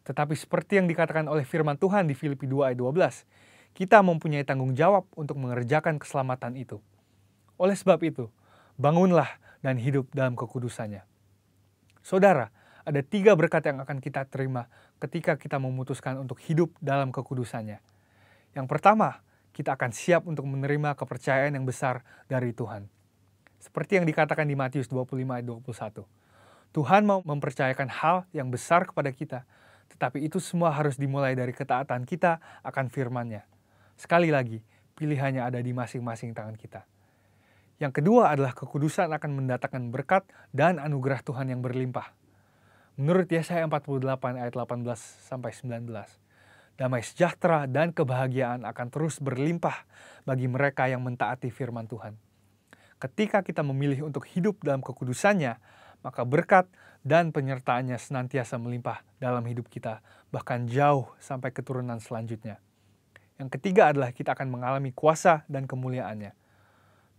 Tetapi seperti yang dikatakan oleh firman Tuhan di Filipi 2 ayat 12, kita mempunyai tanggung jawab untuk mengerjakan keselamatan itu. Oleh sebab itu, bangunlah dan hidup dalam kekudusannya. Saudara, ada 3 berkat yang akan kita terima ketika kita memutuskan untuk hidup dalam kekudusannya. Yang pertama, kita akan siap untuk menerima kepercayaan yang besar dari Tuhan. Seperti yang dikatakan di Matius 25 ayat 21. Tuhan mau mempercayakan hal yang besar kepada kita, tetapi itu semua harus dimulai dari ketaatan kita akan firman-Nya. Sekali lagi, pilihannya ada di masing-masing tangan kita. Yang kedua adalah kekudusan akan mendatangkan berkat dan anugerah Tuhan yang berlimpah. Menurut Yesaya 48 ayat 18-19, damai sejahtera dan kebahagiaan akan terus berlimpah bagi mereka yang mentaati firman Tuhan. Ketika kita memilih untuk hidup dalam kekudusannya, maka berkat dan penyertaannya senantiasa melimpah dalam hidup kita, bahkan jauh sampai keturunan selanjutnya. Yang ketiga adalah kita akan mengalami kuasa dan kemuliaannya.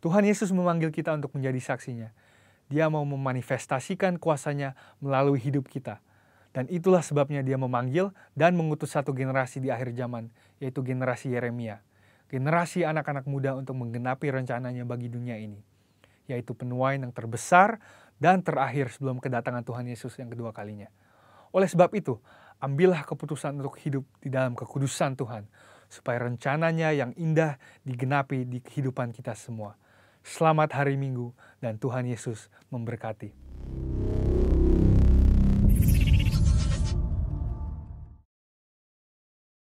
Tuhan Yesus memanggil kita untuk menjadi saksinya. Dia mau memanifestasikan kuasanya melalui hidup kita. Dan itulah sebabnya dia memanggil dan mengutus satu generasi di akhir zaman, yaitu generasi Yeremia. Generasi anak-anak muda untuk menggenapi rencananya bagi dunia ini. Yaitu penuaian yang terbesar dan terakhir sebelum kedatangan Tuhan Yesus yang kedua kalinya. Oleh sebab itu, ambillah keputusan untuk hidup di dalam kekudusan Tuhan, supaya rencananya yang indah digenapi di kehidupan kita semua. Selamat hari Minggu dan Tuhan Yesus memberkati.